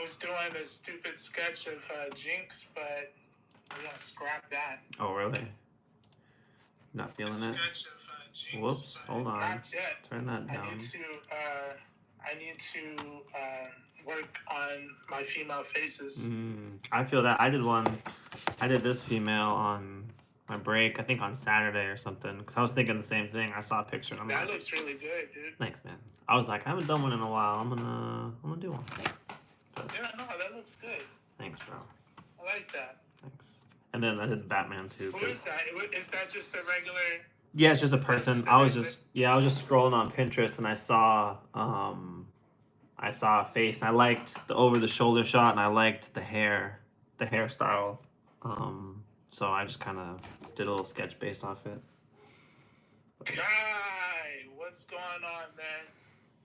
was doing a stupid sketch of Jinx, but we're gonna scrap that. Oh, really? Not feeling it? Jinx, Whoops, hold on. Not yet. Turn that down. I need to work on my female faces. I feel that. I did this female on my break, I think on Saturday or something, because I was thinking the same thing. I saw a picture and I'm That like, looks really good, dude. thanks, man. I was like, I haven't done one in a while. I'm gonna do one. But, yeah, no, that looks good. Thanks, bro. I like that. Thanks. And then I did Batman too. Who is that? Is that just a regular? Yeah, it's just a person. I was just scrolling on Pinterest and I saw a face. And I liked the over the shoulder shot and I liked the hairstyle. So I just kind of did a little sketch based off it. Kai, what's going on, man?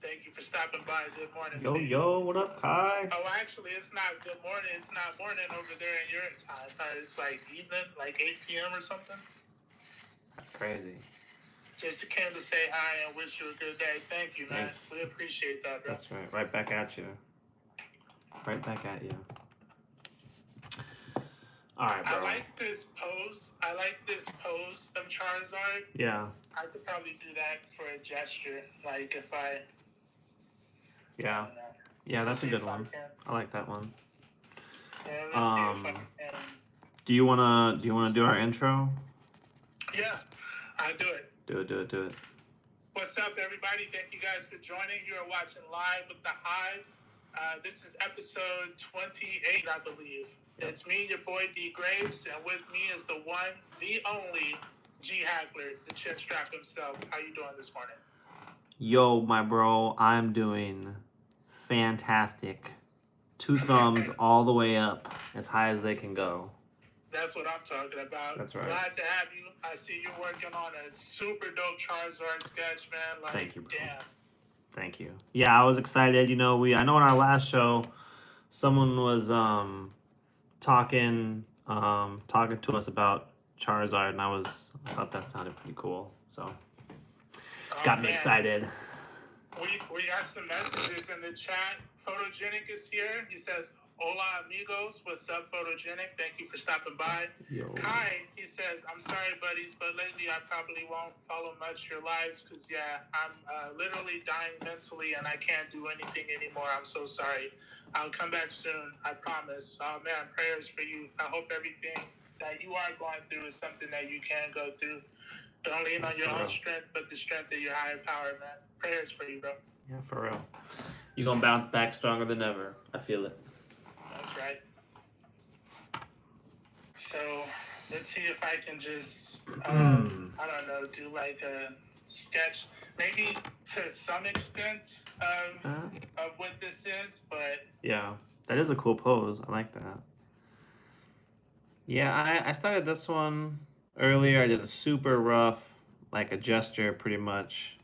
Thank you for stopping by. Good morning. Yo, what up, Kai? Oh, actually, it's not good morning. It's not morning over there in your time. It's like evening, like 8 p.m. or something. That's crazy. Just came to say hi and wish you a good day. Thank you, man. Thanks. We appreciate that, bro. That's right. Right back at you. Right back at you. All right, bro. I like this pose of Charizard. Yeah. I could probably do that for a gesture. Like if I... Yeah. Yeah, that's a good one. I like that one. Yeah, do you wanna do our intro? Yeah, I'll do it. Do it. What's up, everybody? Thank you guys for joining. You are watching Live with the Hive. This is episode 28, I believe. Yep. It's me, your boy D Graves, and with me is the one, the only G Hackler, the chin strap himself. How you doing this morning? Yo, my bro, I'm doing fantastic. 2 thumbs all the way up, as high as they can go. That's what I'm talking about. That's right. Glad to have you. I see you're working on a super dope Charizard sketch, man. Like, thank you, bro. Damn. Thank you. Yeah, I was excited. You know, I know in our last show, someone was talking to us about Charizard, and I thought that sounded pretty cool. So got me excited. We got some messages in the chat. Photogenic is here. He says, "Hola amigos, what's up, Photogenic? Thank you for stopping by." Yo. Kai, he says, "I'm sorry, buddies, but lately I probably won't follow much your lives because, yeah, I'm literally dying mentally and I can't do anything anymore. I'm so sorry. I'll come back soon, I promise. Oh, man, prayers for you. I hope everything that you are going through is something that you can go through. Don't lean on your own strength, but the strength of your higher power, man. Prayers for you, bro." Yeah, for real. You're going to bounce back stronger than ever. I feel it. That's right. So let's see if I can just, I don't know, do like a sketch, maybe to some extent of what this is, but... Yeah, that is a cool pose. I like that. Yeah, I started this one earlier. I did a super rough, like a gesture pretty much.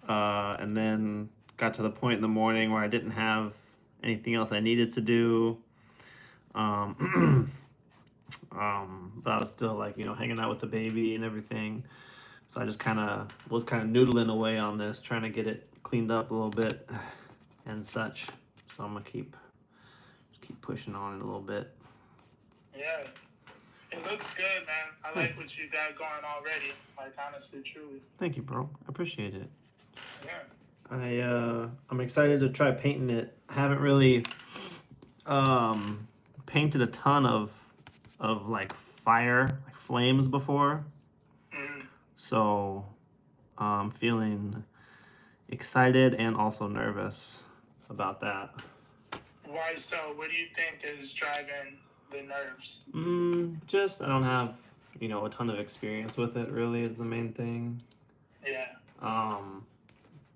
And then got to the point in the morning where I didn't have anything else I needed to do. But I was still like, hanging out with the baby and everything. So I just was noodling away on this, trying to get it cleaned up a little bit and such. So I'm gonna keep pushing on it a little bit. Yeah, it looks good, man. I like what you got going already. Like, honestly, truly. Thank you, bro. I appreciate it. Yeah. I'm excited to try painting it. I haven't really painted a ton of like fire, like flames before. So I'm feeling excited and also nervous about that. Why so? What do you think is driving the nerves? Just I don't have, a ton of experience with it really is the main thing. Yeah.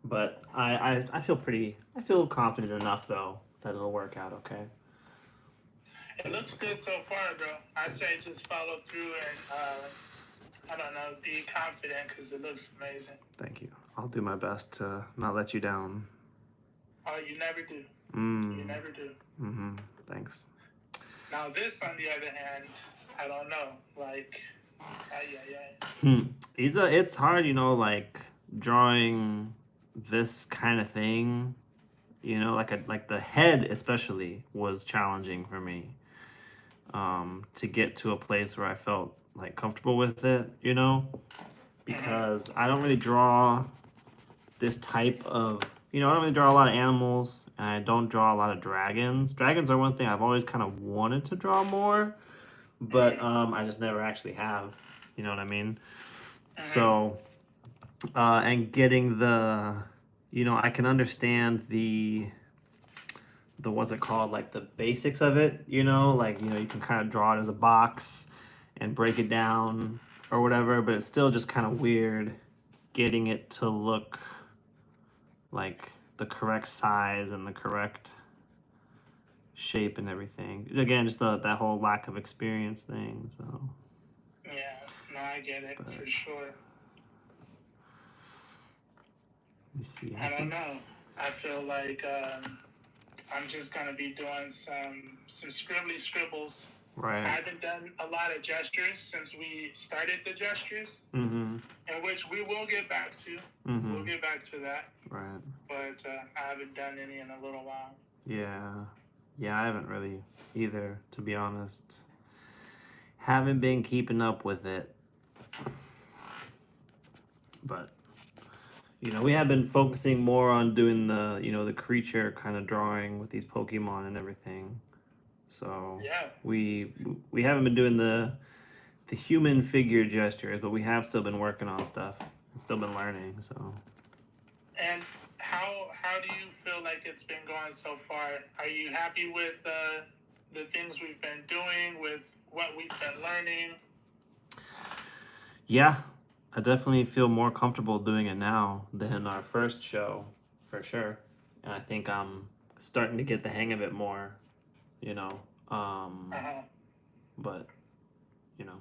But I feel confident enough though that it'll work out okay. It looks good so far, bro. I say just follow through and I don't know, be confident because it looks amazing. Thank you. I'll do my best to not let you down. Oh, you never do. You never do. Thanks. Now this, on the other hand, I don't know. Like, It's hard, like drawing this kind of thing You know, like the head especially was challenging for me. To get to a place where I felt like comfortable with it, you know, because I don't really draw this type of, you know, I don't really draw a lot of animals, and I don't draw a lot of dragons. Dragons are one thing I've always kind of wanted to draw more, but I just never actually have, you know what I mean? So, and getting the, you know, I can understand the what's it called, like the basics of it, you know, like, you know, you can kind of draw it as a box and break it down or whatever, but it's still just kind of weird getting it to look like the correct size and the correct shape and everything. Again, just that whole lack of experience thing. So Yeah, no, I get it for sure. let me see. I don't know. I feel like I'm just gonna be doing some scribbly scribbles. Right. I haven't done a lot of gestures since we started the gestures, in which we will get back to. We'll get back to that. Right. But I haven't done any in a little while. Yeah. Yeah, I haven't really either, to be honest. Haven't been keeping up with it. But, you know, we have been focusing more on doing the, you know, the creature kind of drawing with these Pokemon and everything. So yeah, we haven't been doing the human figure gestures, but we have still been working on stuff and still been learning. So. And how do you feel like it's been going so far? Are you happy with the things we've been doing, with what we've been learning? Yeah, I definitely feel more comfortable doing it now than our first show, for sure. And I think I'm starting to get the hang of it more, you know. But, you know,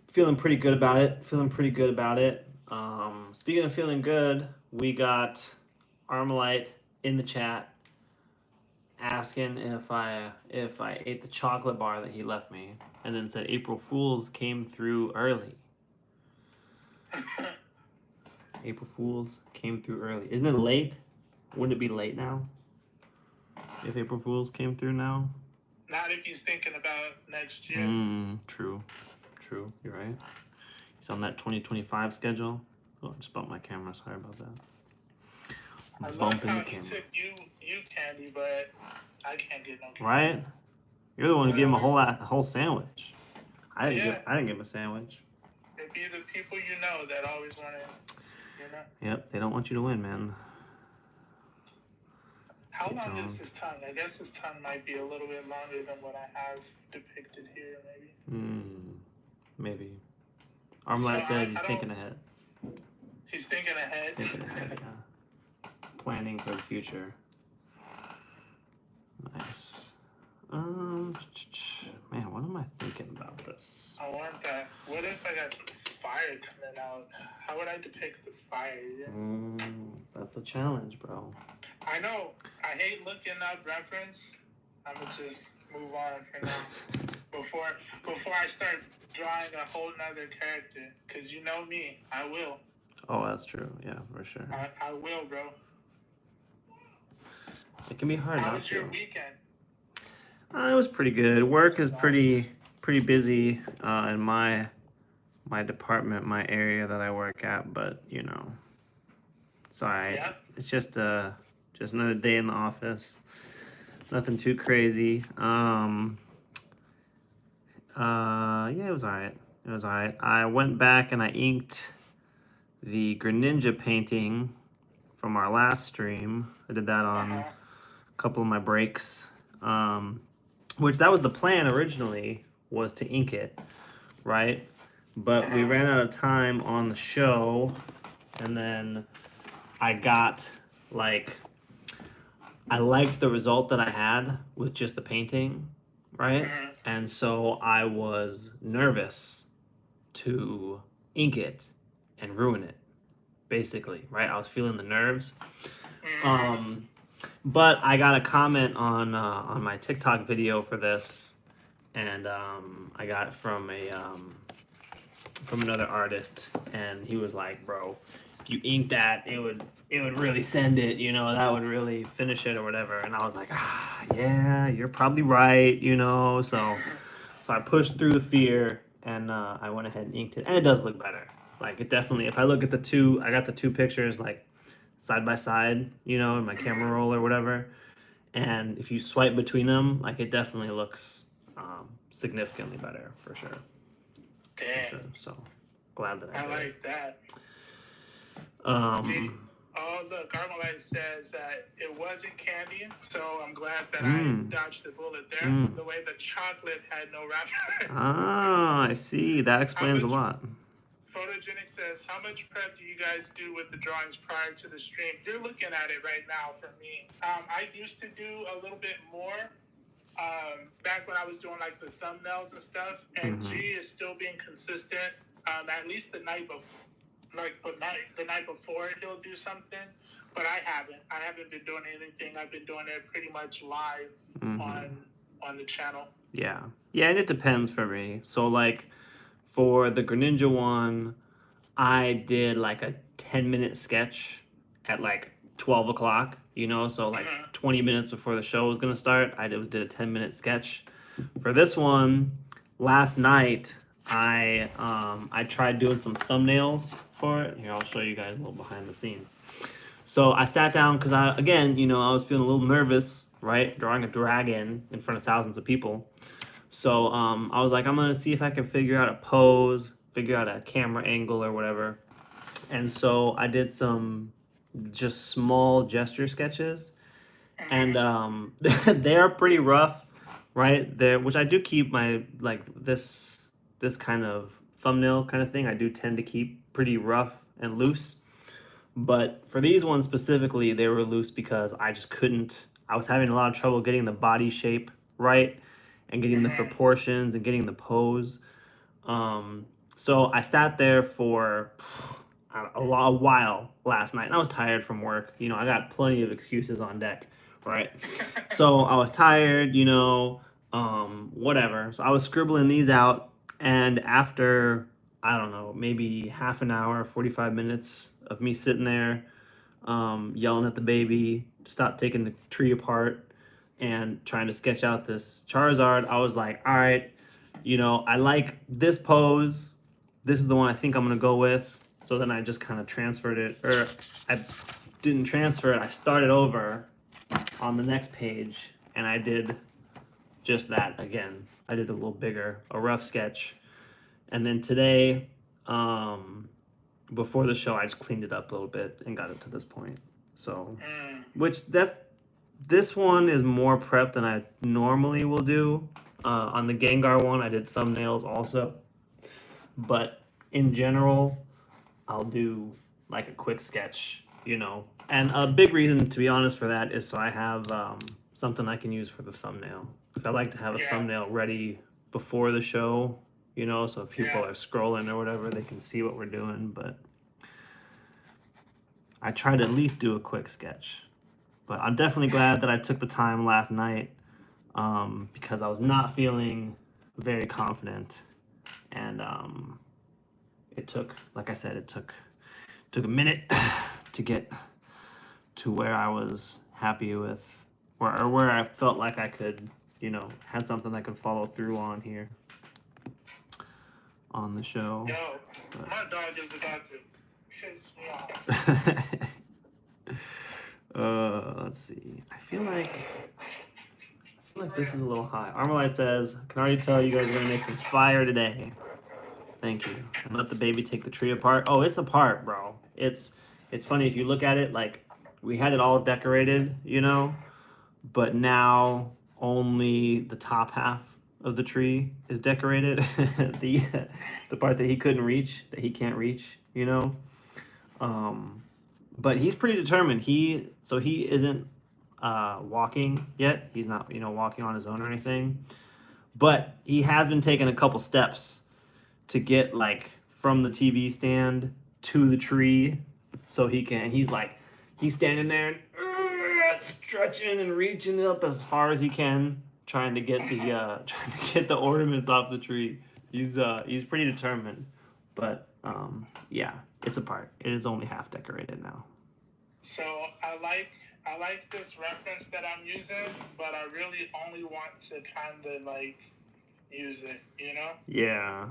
feeling pretty good about it. Speaking of feeling good, we got Armalite in the chat asking if I ate the chocolate bar that he left me, and then said April Fools came through early. April Fools came through early. Isn't it late? Wouldn't it be late now if April Fools came through now? Not if he's thinking about next year. True. You're right. He's on that 2025 schedule. Oh, I just bumped my camera. Sorry about that. I love how he took you candy, but I can't get no candy. Right? You're the one who gave him a whole sandwich. I didn't give him a sandwich. It'd be the people you know that always want to, you know. Yep, they don't want you to win, man. How long is his tongue? I guess his tongue might be a little bit longer than what I have depicted here, maybe. Maybe. Armalite said he's thinking ahead. He's thinking ahead? Thinking ahead, yeah. Planning for the future. Nice. Man, what am I thinking about this? I want that. What if I got some fire coming out? How would I depict the fire? Yeah? That's the challenge, bro. I know. I hate looking up reference. I'm gonna just move on for now. Before I start drawing a whole nother character. Because you know me. I will. Oh, that's true. Yeah, for sure. I will, bro. It can be hard How not was to. your weekend? It was pretty good. Work is pretty busy in my department, my area that I work at, but you know, it's just another day in the office. Nothing too crazy. Yeah, it was alright. I went back and I inked the Greninja painting from our last stream. I did that on a couple of my breaks. Which that was the plan originally, was to ink it, right? But we ran out of time on the show, and then I got, I liked the result that I had with just the painting, right? And so I was nervous to ink it and ruin it, basically, right? I was feeling the nerves. But I got a comment on my TikTok video for this, and I got it from another artist, and he was like, "Bro, if you ink that, it would really send it, you know, that would really finish it or whatever. And I was like, yeah, you're probably right, you know. So I pushed through the fear and I went ahead and inked it, and it does look better. Like, it definitely, if I look at I got the two pictures like side by side, you know, in my camera roll or whatever. And if you swipe between them, like, it definitely looks significantly better for sure. Damn. For sure. So glad that I did. like that. See, oh look, Carmelite says that it wasn't candy, so I'm glad that I dodged the bullet there. The way the chocolate had no wrapper. Ah, I see. That explains a lot. Photogenic says, how much prep do you guys do with the drawings prior to the stream? You're looking at it right now for me. I used to do a little bit more back when I was doing like the thumbnails and stuff, and G is still being consistent. At least the night before. The night before he'll do something, but I haven't been doing anything. I've been doing it pretty much live on the channel. Yeah, and it depends for me. So like for the Greninja one, I did like a 10-minute sketch at like 12 o'clock, you know, so like 20 minutes before the show was gonna start, I did a 10-minute sketch. For this one, last night I tried doing some thumbnails for it. Here, I'll show you guys a little behind the scenes. So I sat down because I was feeling a little nervous, right? Drawing a dragon in front of thousands of people. So I was like, I'm gonna see if I can figure out a pose, figure out a camera angle or whatever. And so I did some just small gesture sketches, and they are pretty rough, right? Which I do keep my like this kind of thumbnail kind of thing. I do tend to keep pretty rough and loose. But for these ones specifically, they were loose because I just couldn't. I was having a lot of trouble getting the body shape right and getting the proportions and getting the pose. So I sat there for a while last night, and I was tired from work. You know, I got plenty of excuses on deck, right? So I was tired, you know, whatever. So I was scribbling these out, and after, I don't know, maybe half an hour, 45 minutes of me sitting there yelling at the baby to stop taking the tree apart and trying to sketch out this Charizard, I was like, all right, you know, I like this pose. This is the one I think I'm going to go with. So then I just kind of transferred it, or I didn't transfer it. I started over on the next page, and I did just that again. I did a little bigger, a rough sketch. And then today, before the show, I just cleaned it up a little bit and got it to this point. So, this one is more prep than I normally will do. On the Gengar one, I did thumbnails also. But in general, I'll do like a quick sketch, you know. And a big reason, to be honest, for that is so I have something I can use for the thumbnail. Because I like to have a thumbnail ready before the show, you know, so if people are scrolling or whatever, they can see what we're doing. But I try to at least do a quick sketch. But I'm definitely glad that I took the time last night because I was not feeling very confident. And it took, like I said, it took a minute to get to where I was happy with, or where I felt like I could, you know, had something I could follow through on here on the show. Yo, my dog is about to piss me off. Let's see. I feel like this is a little high. Armalite says, I can already tell you guys are gonna make some fire today. Thank you. And let the baby take the tree apart. Oh, it's apart, bro. It's funny if you look at it, like we had it all decorated, you know, but now only the top half of the tree is decorated. the part that he couldn't reach, that he can't reach, you know. But he's pretty determined. He isn't walking yet. He's not, you know, walking on his own or anything. But he has been taking a couple steps to get like from the TV stand to the tree, so he's standing there and stretching and reaching up as far as he can, trying to get the ornaments off the tree. He's pretty determined, but yeah, it's a part. It is only half decorated now. So I like this reference that I'm using, but I really only want to kind of like use it, you know? Yeah.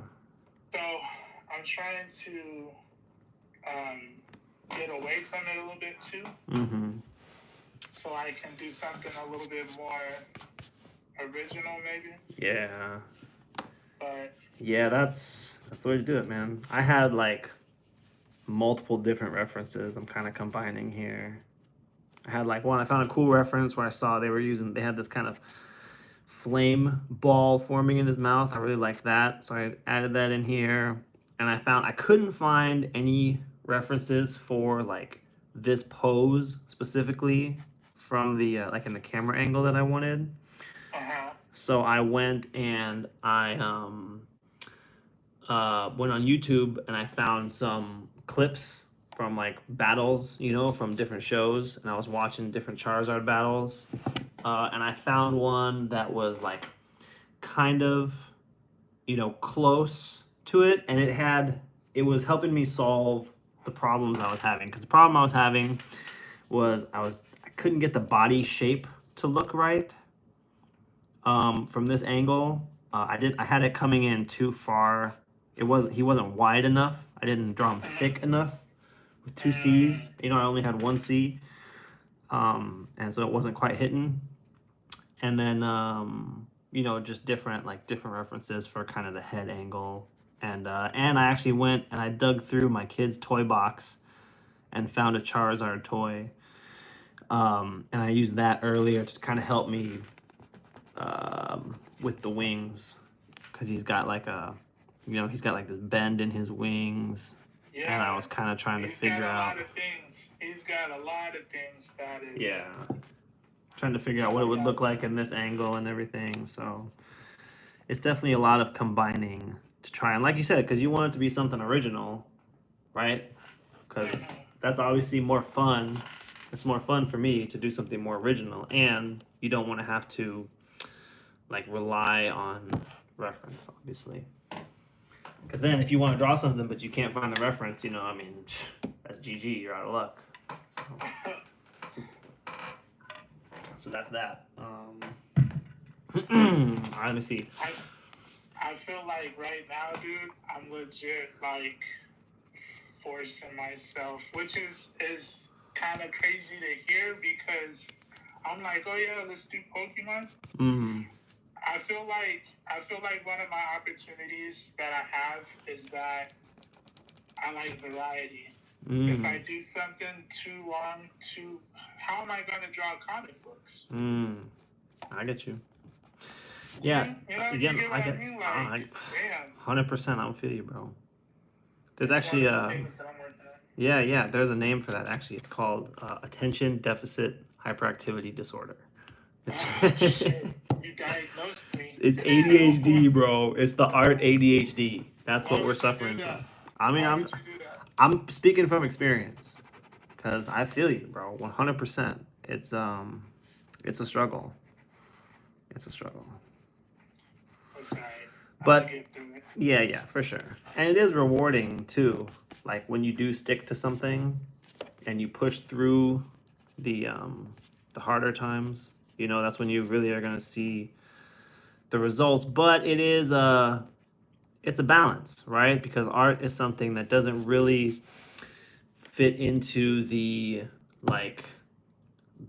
So I'm trying to get away from it a little bit too, so I can do something a little bit more original, maybe. Yeah. But Yeah, that's the way to do it, man. I had like multiple different references I'm kind of combining here. I had like one, I found a cool reference where I saw they had this kind of flame ball forming in his mouth. I really liked that. So I added that in here. And I couldn't find any references for like this pose specifically from the like in the camera angle that I wanted. So I went and I went on YouTube and I found some clips from like battles, from different shows, and I was watching different Charizard battles, and I found one that was like kind of, close to it, and it was helping me solve the problems I was having. Because the problem I was having was I couldn't get the body shape to look right from this angle. I had it coming in too far. He wasn't wide enough. I didn't draw him thick enough with two C's. I only had one C, and so it wasn't quite hitting. And then just different references for kind of the head angle. And I actually went and I dug through my kid's toy box and found a Charizard toy. And I used that earlier to kind of help me with the wings, because he's got like this bend in his wings. Yeah, and I was kind of trying to figure out. He's got a lot of things that is. Yeah. Trying to figure out what it would look like in this angle and everything. So it's definitely a lot of combining to try. And like you said, because you want it to be something original, right? Because that's obviously more fun. It's more fun for me to do something more original. And you don't want to have to like rely on reference, obviously. Because then if you want to draw something but you can't find the reference, that's GG. You're out of luck. So that's that. All right, let me see. I feel like right now, dude, I'm legit like forcing myself, which is kind of crazy to hear, because I'm like, oh yeah, let's do Pokemon. I feel like one of my opportunities that I have is that I like variety. If I do something too long, how am I going to draw comic books? I get you. Yeah, again, you get what I mean? Like, 100%. I don't feel you, bro. There's actually there's a name for that. Actually, it's called attention deficit hyperactivity disorder. It's you diagnosed me. It's ADHD, bro. It's the art ADHD. That's what we're suffering from. I mean, I'm speaking from experience, because I feel you, bro. 100%. It's a struggle. It's a struggle. But yeah, for sure. And it is rewarding too. Like when you do stick to something and you push through the harder times, that's when you really are gonna see the results. But it's a balance, right? Because art is something that doesn't really fit into the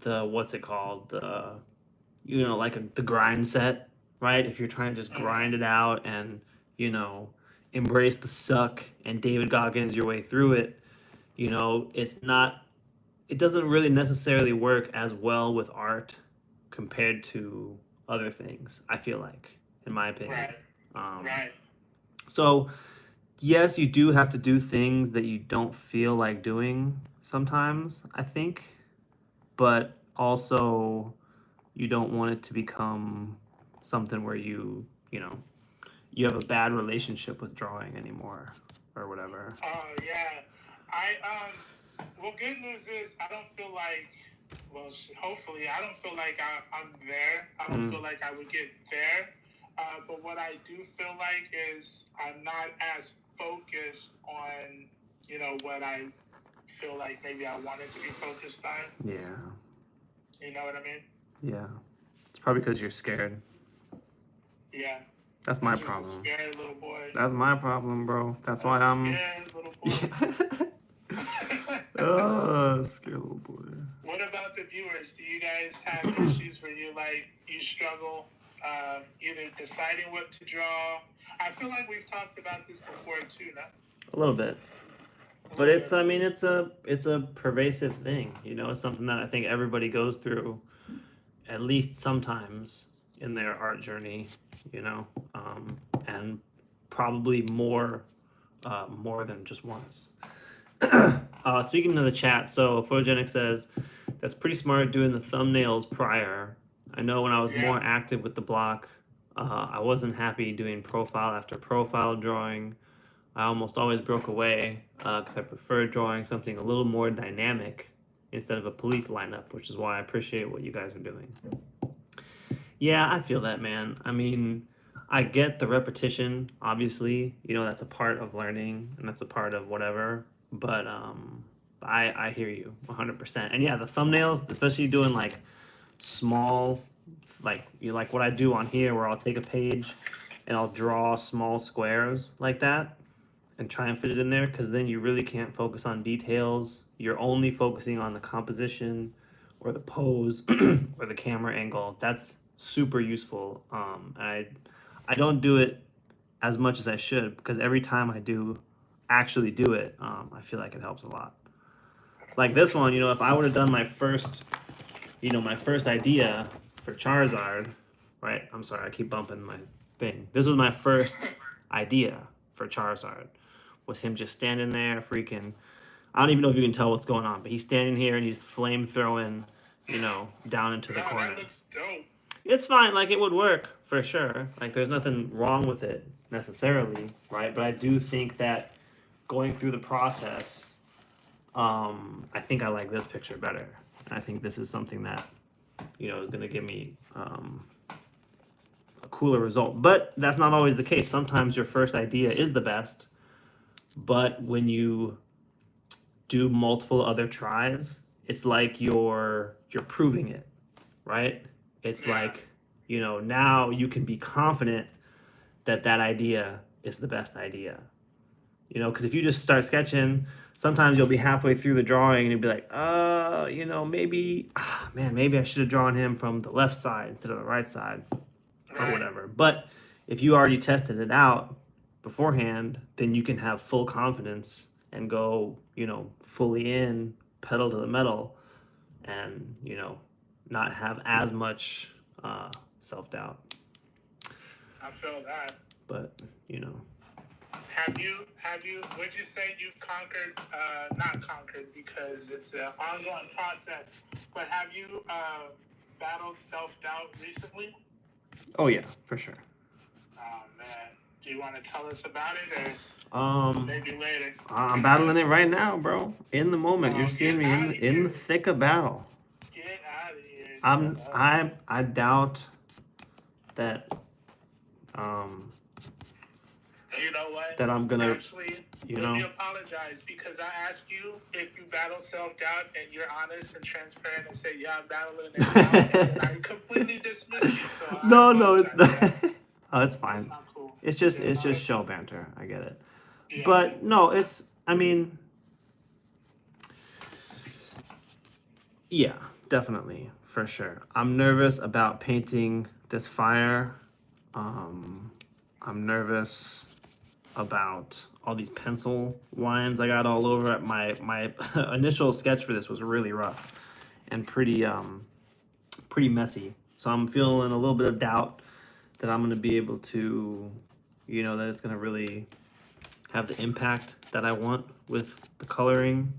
what's it called, the grind set, right? If you're trying to just grind it out and embrace the suck and David Goggins your way through it, it doesn't really necessarily work as well with art compared to other things, I feel like, in my opinion. Right. So yes, you do have to do things that you don't feel like doing sometimes, I think, but also you don't want it to become something where you have a bad relationship with drawing anymore or whatever. Yeah. Well, good news is I don't feel like, hopefully, I don't feel like I'm there. I don't feel like I would get there. But what I do feel like is I'm not as focused on, what I feel like maybe I wanted to be focused on. Yeah. You know what I mean? Yeah. It's probably because you're scared. Yeah. That's my Just problem. a scared little boy. That's my problem, bro. That's why I'm scared little boy. oh, scared little boy. What about the viewers? Do you guys have issues where you struggle either deciding what to draw? I feel like we've talked about this before too, no? A little bit. But it's a pervasive thing, it's something that I think everybody goes through at least sometimes in their art journey, and probably more than just once. Speaking of the chat, so Photogenic says, that's pretty smart doing the thumbnails prior. I know when I was more active with the block, I wasn't happy doing profile after profile drawing. I almost always broke away because I prefer drawing something a little more dynamic instead of a police lineup, which is why I appreciate what you guys are doing. Yeah, I feel that, man. I mean, I get the repetition, obviously. That's a part of learning, and that's a part of whatever. But I hear you 100%. And yeah, the thumbnails, especially doing like small, like what I do on here, where I'll take a page and I'll draw small squares like that and try and fit it in there, because then you really can't focus on details. You're only focusing on the composition or the pose or the camera angle. That's super useful. I don't do it as much as I should, because every time I do actually do it, I feel like it helps a lot. Like this one, if I would have done my first idea for Charizard, right? I'm sorry, I keep bumping my thing. This was my first idea for Charizard. Was him just standing there freaking, I don't even know if you can tell what's going on, but he's standing here and he's flame throwing, down into the corner. That looks dope. It's fine, like it would work for sure. Like there's nothing wrong with it necessarily, right? But I do think that going through the process, I think I like this picture better. I think this is something that, is going to give me a cooler result. But that's not always the case. Sometimes your first idea is the best, but when you do multiple other tries, it's like you're proving it, right? It's like, now you can be confident that idea is the best idea. Because if you just start sketching, sometimes you'll be halfway through the drawing and you'll be like, maybe I should have drawn him from the left side instead of the right side or whatever. But if you already tested it out beforehand, then you can have full confidence and go, fully in, pedal to the metal, and, not have as much self-doubt. I feel that. But, Have you, would you say you've conquered, not conquered because it's an ongoing process, but have you battled self-doubt recently? Oh, yeah, for sure. Oh, man. Do you want to tell us about it, or maybe later? I'm battling it right now, bro. In the moment. You're seeing me in the thick of battle. Get out of here. I doubt that you know what? That I'm gonna actually let me apologize, because I asked you if you battle self-doubt and you're honest and transparent and say, yeah, I'm battling it now, and I completely dismissed you. So no, it's not. Oh, it's fine. It's not cool. It's just show banter. I get it. Yeah. But no, yeah, definitely, for sure. I'm nervous about painting this fire. I'm nervous about all these pencil lines I got all over it. My initial sketch for this was really rough and pretty messy. So I'm feeling a little bit of doubt that I'm going to be able to, that it's going to really have the impact that I want with the coloring.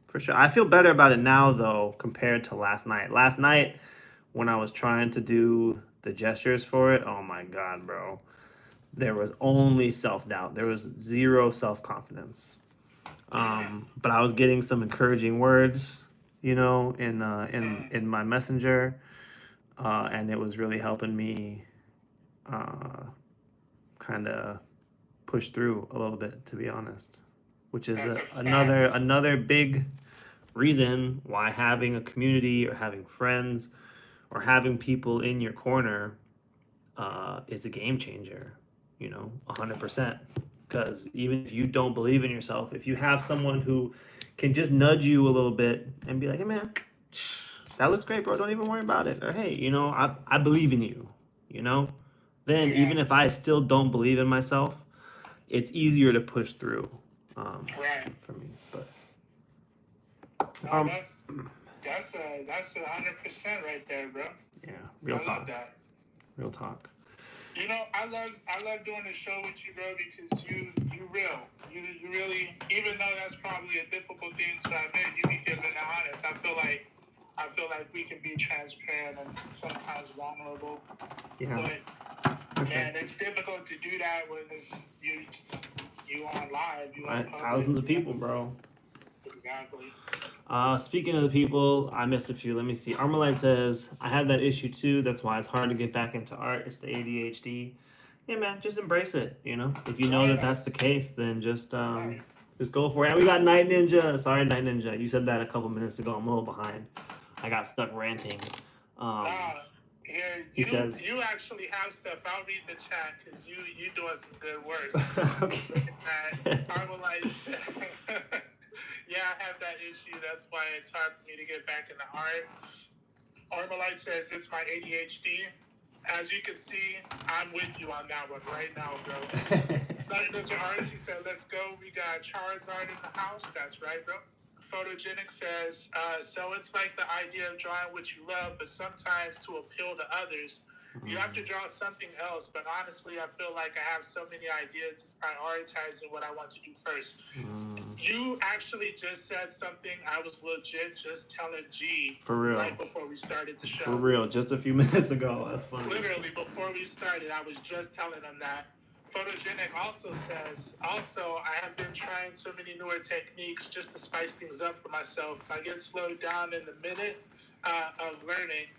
For sure. I feel better about it now, though, compared to last night. Last night, when I was trying to do the gestures for it, oh my God, bro. There was only self-doubt. There was zero self-confidence. But I was getting some encouraging words, in my messenger. And it was really helping me kind of push through a little bit, to be honest, which is That's a fact. another big reason why having a community or having friends or having people in your corner is a game changer, 100%. Because even if you don't believe in yourself, if you have someone who can just nudge you a little bit and be like, hey man, that looks great, bro, don't even worry about it. Or hey, I believe in you, then Yeah. even if I still don't believe in myself, it's easier to push through Right. for me. But No, that's 100% right there, bro. yeah, real I talk. love that. Real talk. I love doing the show with you, bro, because you real. You really, even though that's probably a difficult thing to admit, you be giving it honest. I feel like we can be transparent and sometimes vulnerable. Yeah. But man, it's difficult to do that when it's you on live, you on public. Thousands of people, bro. Exactly. Speaking of the people, I missed a few. Let me see. Armalite says, I have that issue too. That's why it's hard to get back into art. It's the ADHD. Yeah, man, just embrace it. If you know that that's the case, then just go for it. And we got Night Ninja. Sorry, Night Ninja. You said that a couple minutes ago. I'm a little behind. I got stuck ranting. He says, you actually have stuff. I'll read the chat because you doing some good work. Okay. Armalite. Yeah, I have that issue. That's why it's hard for me to get back into art. Armalite says it's my ADHD. As you can see, I'm with you on that one right now, bro. Ninja Arts, he said, let's go. We got Charizard in the house. That's right, bro. Photogenic says, so it's like the idea of drawing what you love, but sometimes to appeal to others, you have to draw something else. But honestly, I feel like I have so many ideas. It's prioritizing what I want to do first. You actually just said something I was legit just telling G for real right before we started the show. For real, just a few minutes ago. That's funny. Literally, before we started, I was just telling him that. Photogenic also says, I have been trying so many newer techniques just to spice things up for myself. I get slowed down in the minute of learning,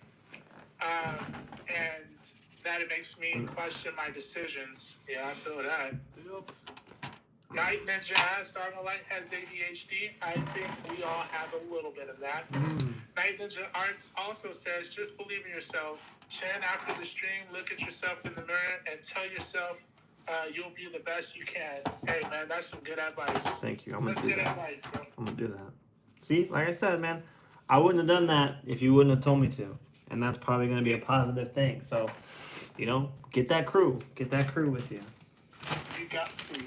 and that it makes me question my decisions. Yeah, I feel that. Night Ninja asked, Armalite has ADHD. I think we all have a little bit of that. Night Ninja Arts also says, just believe in yourself. Chin, after the stream, look at yourself in the mirror and tell yourself you'll be the best you can. Hey, man, that's some good advice. Thank you. I'm going to do that. That's good advice, bro. I'm going to do that. See, like I said, man, I wouldn't have done that if you wouldn't have told me to. And that's probably going to be a positive thing. So, get that crew. Get that crew with you. You got to.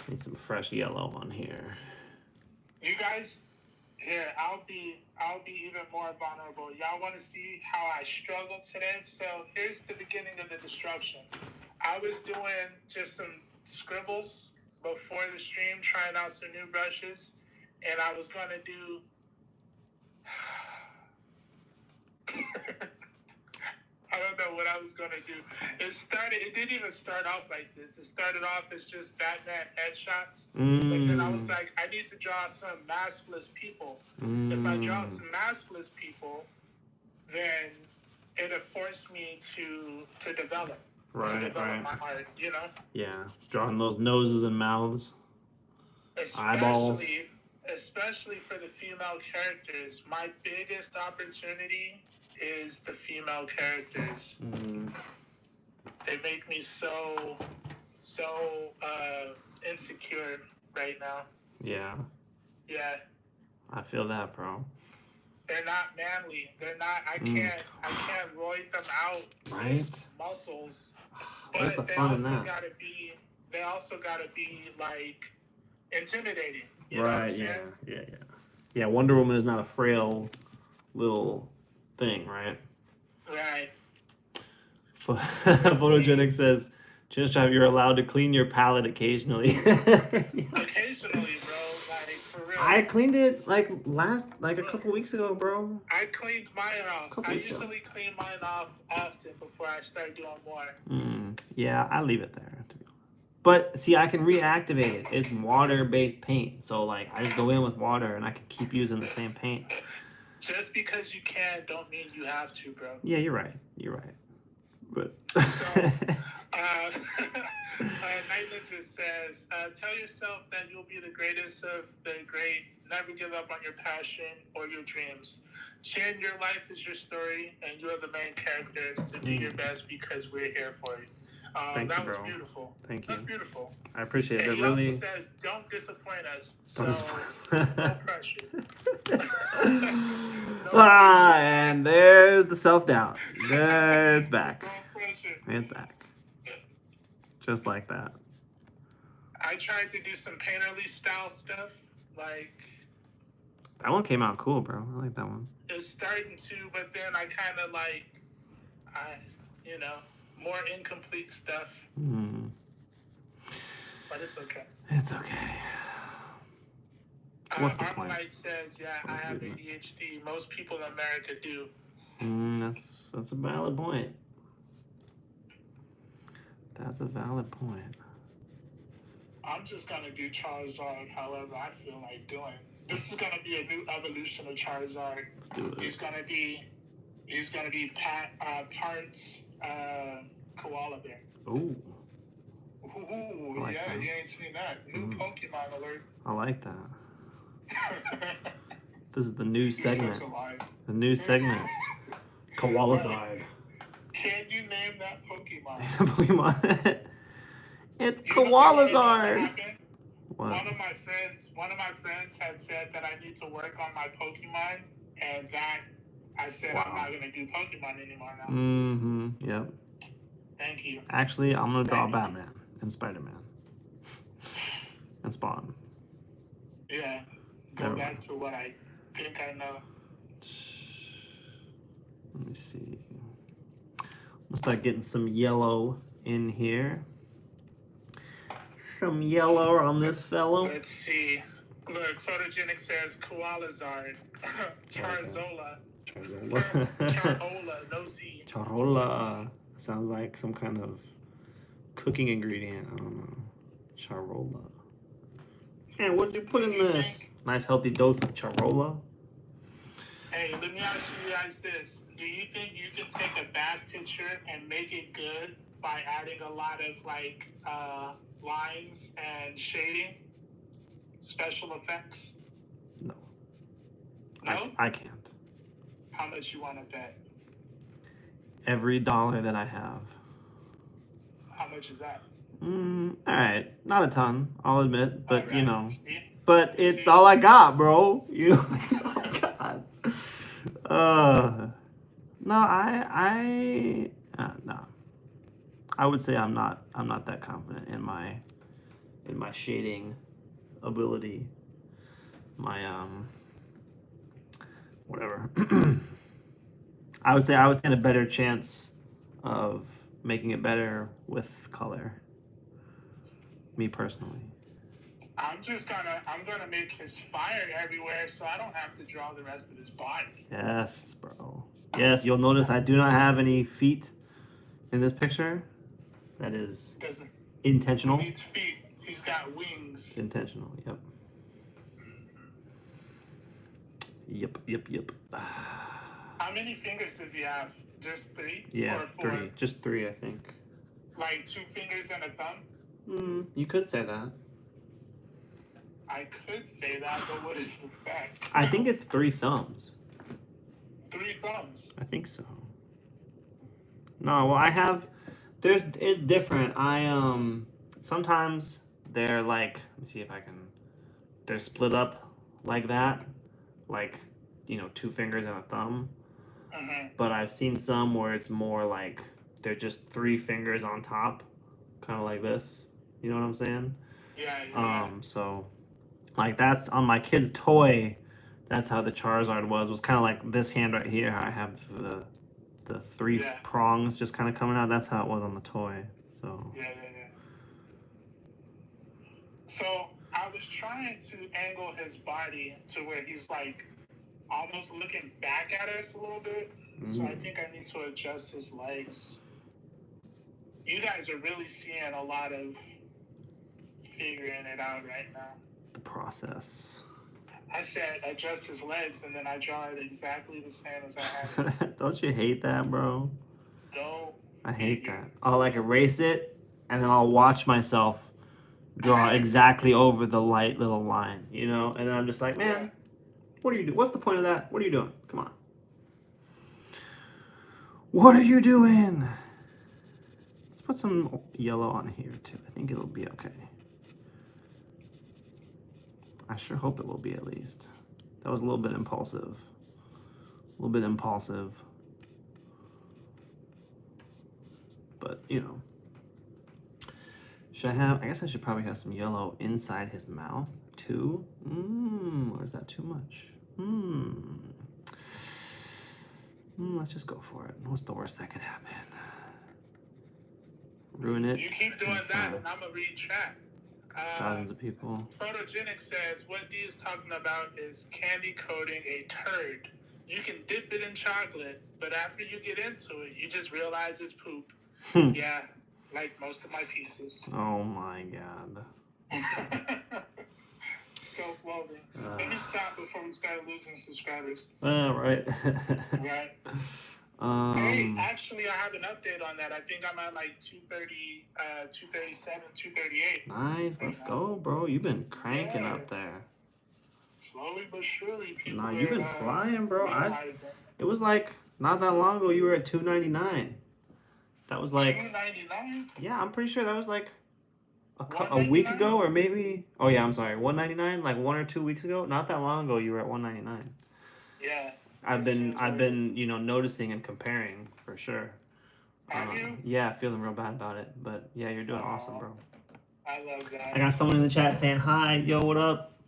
Need some fresh yellow on here. You guys, here, I'll be even more vulnerable. Y'all want to see how I struggled today? So here's the beginning of the destruction. I was doing just some scribbles before the stream, trying out some new brushes, and I was going to do... I don't know what I was going to do. It didn't even start off like this. It started off as just Batman headshots. But then I was like, I need to draw some maskless people. If I draw some maskless people, then it'll force me to develop. Right. My art, Yeah, drawing those noses and mouths. Eyeballs. Especially for the female characters. My biggest opportunity is the female characters. They make me so insecure right now. Yeah. I feel that, bro. They're not manly. They're not. I can't roid them out. Right. With muscles. Where's But the fun in that? They also gotta be like intimidating. You right. know what I'm saying? Yeah. Wonder Woman is not a frail little thing, right? Right. Photogenic says, Chinstrap, you're allowed to clean your palette occasionally. Occasionally, bro. Like, for real. I cleaned it like a couple weeks ago, bro. I cleaned mine off. I usually clean mine off often before I start doing more. Yeah, I leave it there, to be honest. But see, I can reactivate it. It's water-based paint, so like I just go in with water and I can keep using the same paint. Just because you can, don't mean you have to, bro. Yeah, you're right. But So, Night Ninja says, tell yourself that you'll be the greatest of the great. Never give up on your passion or your dreams. Chin, your life is your story, and you're the main characters. To do your best because we're here for you. Thank that you, was bro. beautiful. Thank you. That's beautiful. I appreciate it. And That he really also says, don't disappoint us. don't So, disappoint. no pressure. And there's the self-doubt. It's back. No pressure. It's back. Just like that. I tried to do some painterly style stuff. Like, That one came out cool, bro. I like that one. it's starting to, but then I kind of like, more incomplete stuff. But it's okay. It's okay. What's the point? Armalite says, yeah, I have ADHD. Most people in America do. That's a valid point. That's a valid point. I'm just going to do Charizard however I feel like doing. This is going to be a new evolution of Charizard. Let's do it. He's going to be parts koala bear. Ooh. Ooh, like yeah, that. you ain't seen that. New Pokemon alert. I like that. This is the new segment. Such a lie. The new segment. Charizard. Can you name that Pokemon? Pokemon. It's You know what Charizard. happened? What? One of my friends had said that I need to work on my Pokemon, and that I said I'm not gonna do Pokemon anymore now. Yep. Thank you. Actually, I'm gonna draw Batman and Spider-Man and Spawn. Yeah. Go back to what I think I know. Let me see. I'm gonna start getting some yellow in here. Some yellow on this fellow. Let's see. Look, Photogenic says Koalazard. Charzola. Charola, no Z. Charola. Sounds like some kind of cooking ingredient. I don't know. Charola. Man, what did you put in this? Nice healthy dose of Charola. Hey, let me ask you guys this. Do you think you can take a bad picture and make it good by adding a lot of lines and shading? Special effects? No. No? I can't. How much you want to bet? Every dollar that I have. How much is that? All right, not a ton, I'll admit, but Okay. you know, See? but it's all I got, bro. You know, it's all I got. No, no. I would say I'm not that confident in my shading ability. My whatever. I would stand a better chance of making it better with color. Me personally. I'm gonna make his fire everywhere so I don't have to draw the rest of his body. Yes, bro. Yes, you'll notice I do not have any feet in this picture. That is intentional. He needs feet. He's got wings. It's intentional, yep. Yep. How many fingers does he have? Just 3? Yeah, or 4? 3. Just 3, I think. Like 2 fingers and a thumb? You could say that. I could say that, but what is the fact? I think it's 3 thumbs. 3 thumbs? I think so. No, well, I have... It's different. Sometimes they're like... Let me see if I can... They're split up like that. Like, 2 fingers and a thumb. But I've seen some where it's more like they're just 3 fingers on top. Kind of like this. You know what I'm saying? Yeah. So... Like, that's on my kid's toy. That's how the Charizard was kind of like this hand right here. How I have the 3 prongs just kind of coming out. That's how it was on the toy. So. Yeah. So I was trying to angle his body to where he's like almost looking back at us a little bit. So I think I need to adjust his legs. You guys are really seeing a lot of figuring it out right now. The process. I said adjust his legs, and then I draw it exactly the same as I had it. Don't you hate that, bro? Go I hate that. I'll like erase it, and then I'll watch myself draw exactly over the light little line, you know? And then I'm just like, man, what are you doing? What's the point of that? What are you doing? Come on. What are you doing? Let's put some yellow on here too. I think it'll be okay. I sure hope it will be at least. That was a little bit impulsive. A little bit impulsive. But, you know. Should I have, I guess I should probably have some yellow inside his mouth too. Or is that too much? Let's just go for it. What's the worst that could happen? Ruin it. You keep doing that, and I'm gonna read chat. Thousands of people. Photogenic says what D is talking about is candy coating a turd. You can dip it in chocolate, but after you get into it, you just realize it's poop. Yeah, like most of my pieces. Oh my god. Self-loathing. Let me stop before we start losing subscribers. Right. Right. Hey, actually, I have an update on that. I think I'm at like 230, 237, 238. Nice, let's go, bro. You've been cranking up there. Slowly but surely, people. Nah, you've been flying, bro. It was like not that long ago. You were at 299. That was like 299. Yeah, I'm pretty sure that was like a week ago, or maybe. Oh yeah, I'm sorry, 199. Like 1 or 2 weeks ago. Not that long ago, you were at 199. Yeah. I've been noticing and comparing for sure. Have you? Yeah, feeling real bad about it, but yeah, you're doing awesome, bro. I love that. I got someone in the chat saying hi. Yo, what up?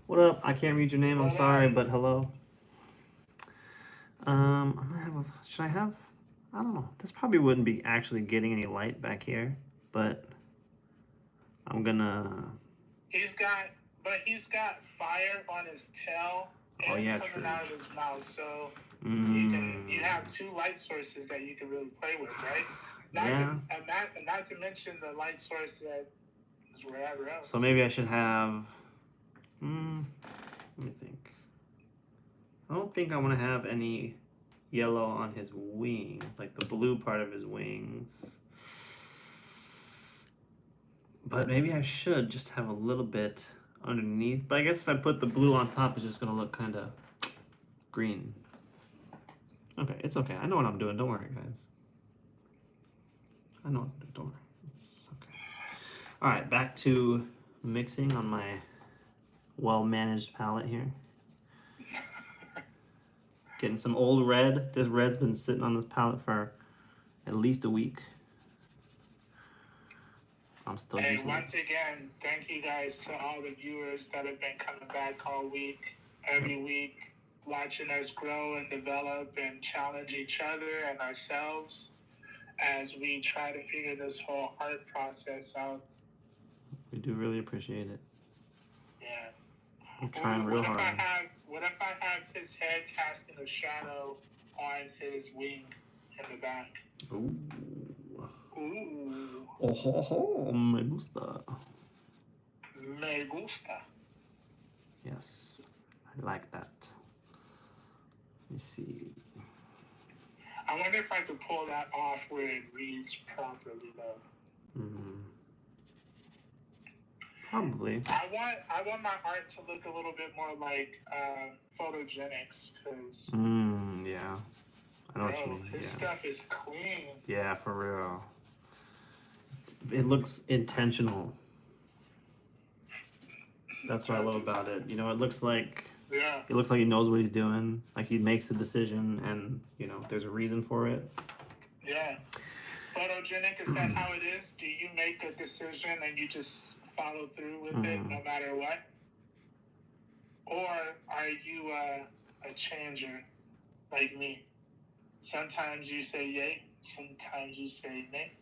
What up? I can't read your name. I'm sorry, but hello. I'm gonna have should I have? I don't know. This probably wouldn't be actually getting any light back here, but I'm gonna. He's got fire on his tail. And coming out of his mouth, so you have two light sources that you can really play with, right? Not to mention the light source that is wherever else. So maybe I should have. Let me think. I don't think I want to have any yellow on his wings, like the blue part of his wings. But maybe I should just have a little bit underneath. But I guess if I put the blue on top, it's just gonna look kind of green. Okay, it's okay. I know what I'm doing. Don't worry, guys. I know what I'm doing. Don't worry. It's okay. All right, back to mixing on my well-managed palette here. Getting some old red. This red's been sitting on this palette for at least a week. I'm still using once again, thank you guys to all the viewers that have been coming back all week, every week, watching us grow and develop and challenge each other and ourselves as we try to figure this whole art process out. We do really appreciate it. Yeah. I'm trying real hard. What if I have his head casting a shadow on his wing in the back? Ooh. Ooh. Oh, ho, ho, me gusta. Me gusta. Yes, I like that. Let me see. I wonder if I could pull that off where it reads properly, though. Probably. I want my art to look a little bit more like photogenics, because. Yeah. I know what you mean. This stuff is clean. Yeah, for real. It looks intentional. That's what I love about it. You know, it looks like he knows what he's doing. Like he makes a decision, and you know, there's a reason for it. Yeah. Photogenic, is that how it is? Do you make a decision and you just follow through with it no matter what? Or are you a changer like me? Sometimes you say yay, sometimes you say nay.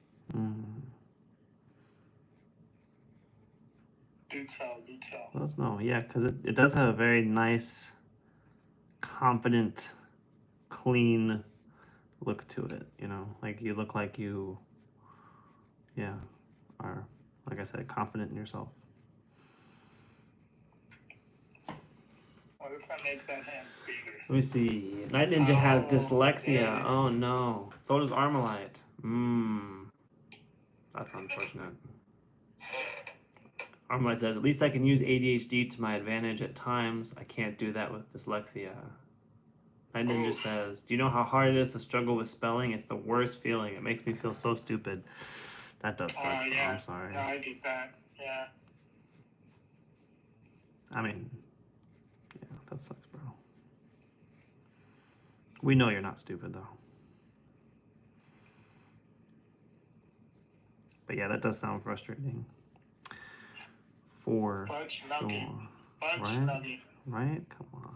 Do tell. Let us know. Yeah, because it does have a very nice, confident, clean look to it. You know, like you look like you, are, like I said, confident in yourself. What if I make that hand bigger? Let me see. Night Ninja has dyslexia. Oh no. So does Armalite. That's unfortunate. Armlight says, at least I can use ADHD to my advantage at times. I can't do that with dyslexia. Night Ninja says, do you know how hard it is to struggle with spelling? It's the worst feeling. It makes me feel so stupid. That does suck. Yeah. I'm sorry. No, I get that. Yeah. I mean, yeah, that sucks, bro. We know you're not stupid, though. But yeah, that does sound frustrating. For sure. Right? Come on.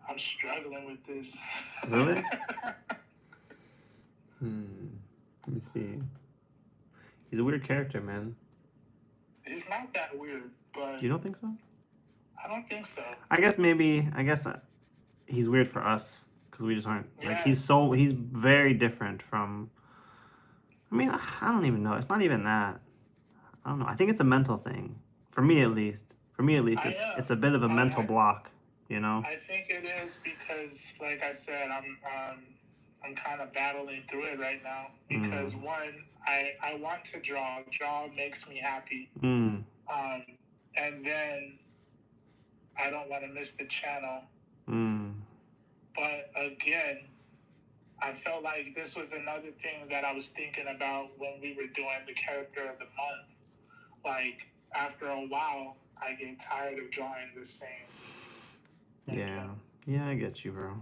I'm struggling with this. Really? Let me see. He's a weird character, man. He's not that weird, but... You don't think so? I don't think so. I guess he's weird for us because we just aren't. Yeah. Like, he's very different from... I mean, I don't even know. It's not even that. I don't know. I think it's a mental thing. For me, at least. It's a bit of a mental block, you know? I think it is because, like I said, I'm kind of battling through it right now. Because, one, I want to draw. Draw makes me happy. And then I don't want to miss the channel. But, again... I felt like this was another thing that I was thinking about when we were doing the character of the month. Like, after a while, I get tired of drawing the same. Yeah. Yeah, I get you, bro.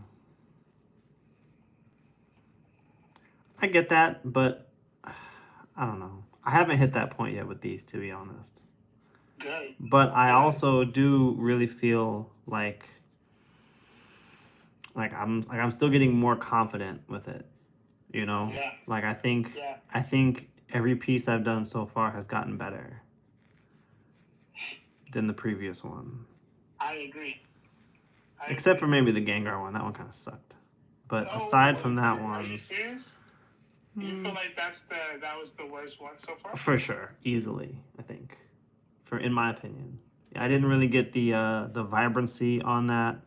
I get that, but I don't know. I haven't hit that point yet with these, to be honest. Good. But I also do really feel like I'm still getting more confident with it, you know? Yeah. Like I think every piece I've done so far has gotten better than the previous one. I agree. Except for maybe the Gengar one. That one kind of sucked. But aside from that one... Are you serious? You feel like that was the worst one so far? For sure. Easily, I think. In my opinion. I didn't really get the vibrancy on that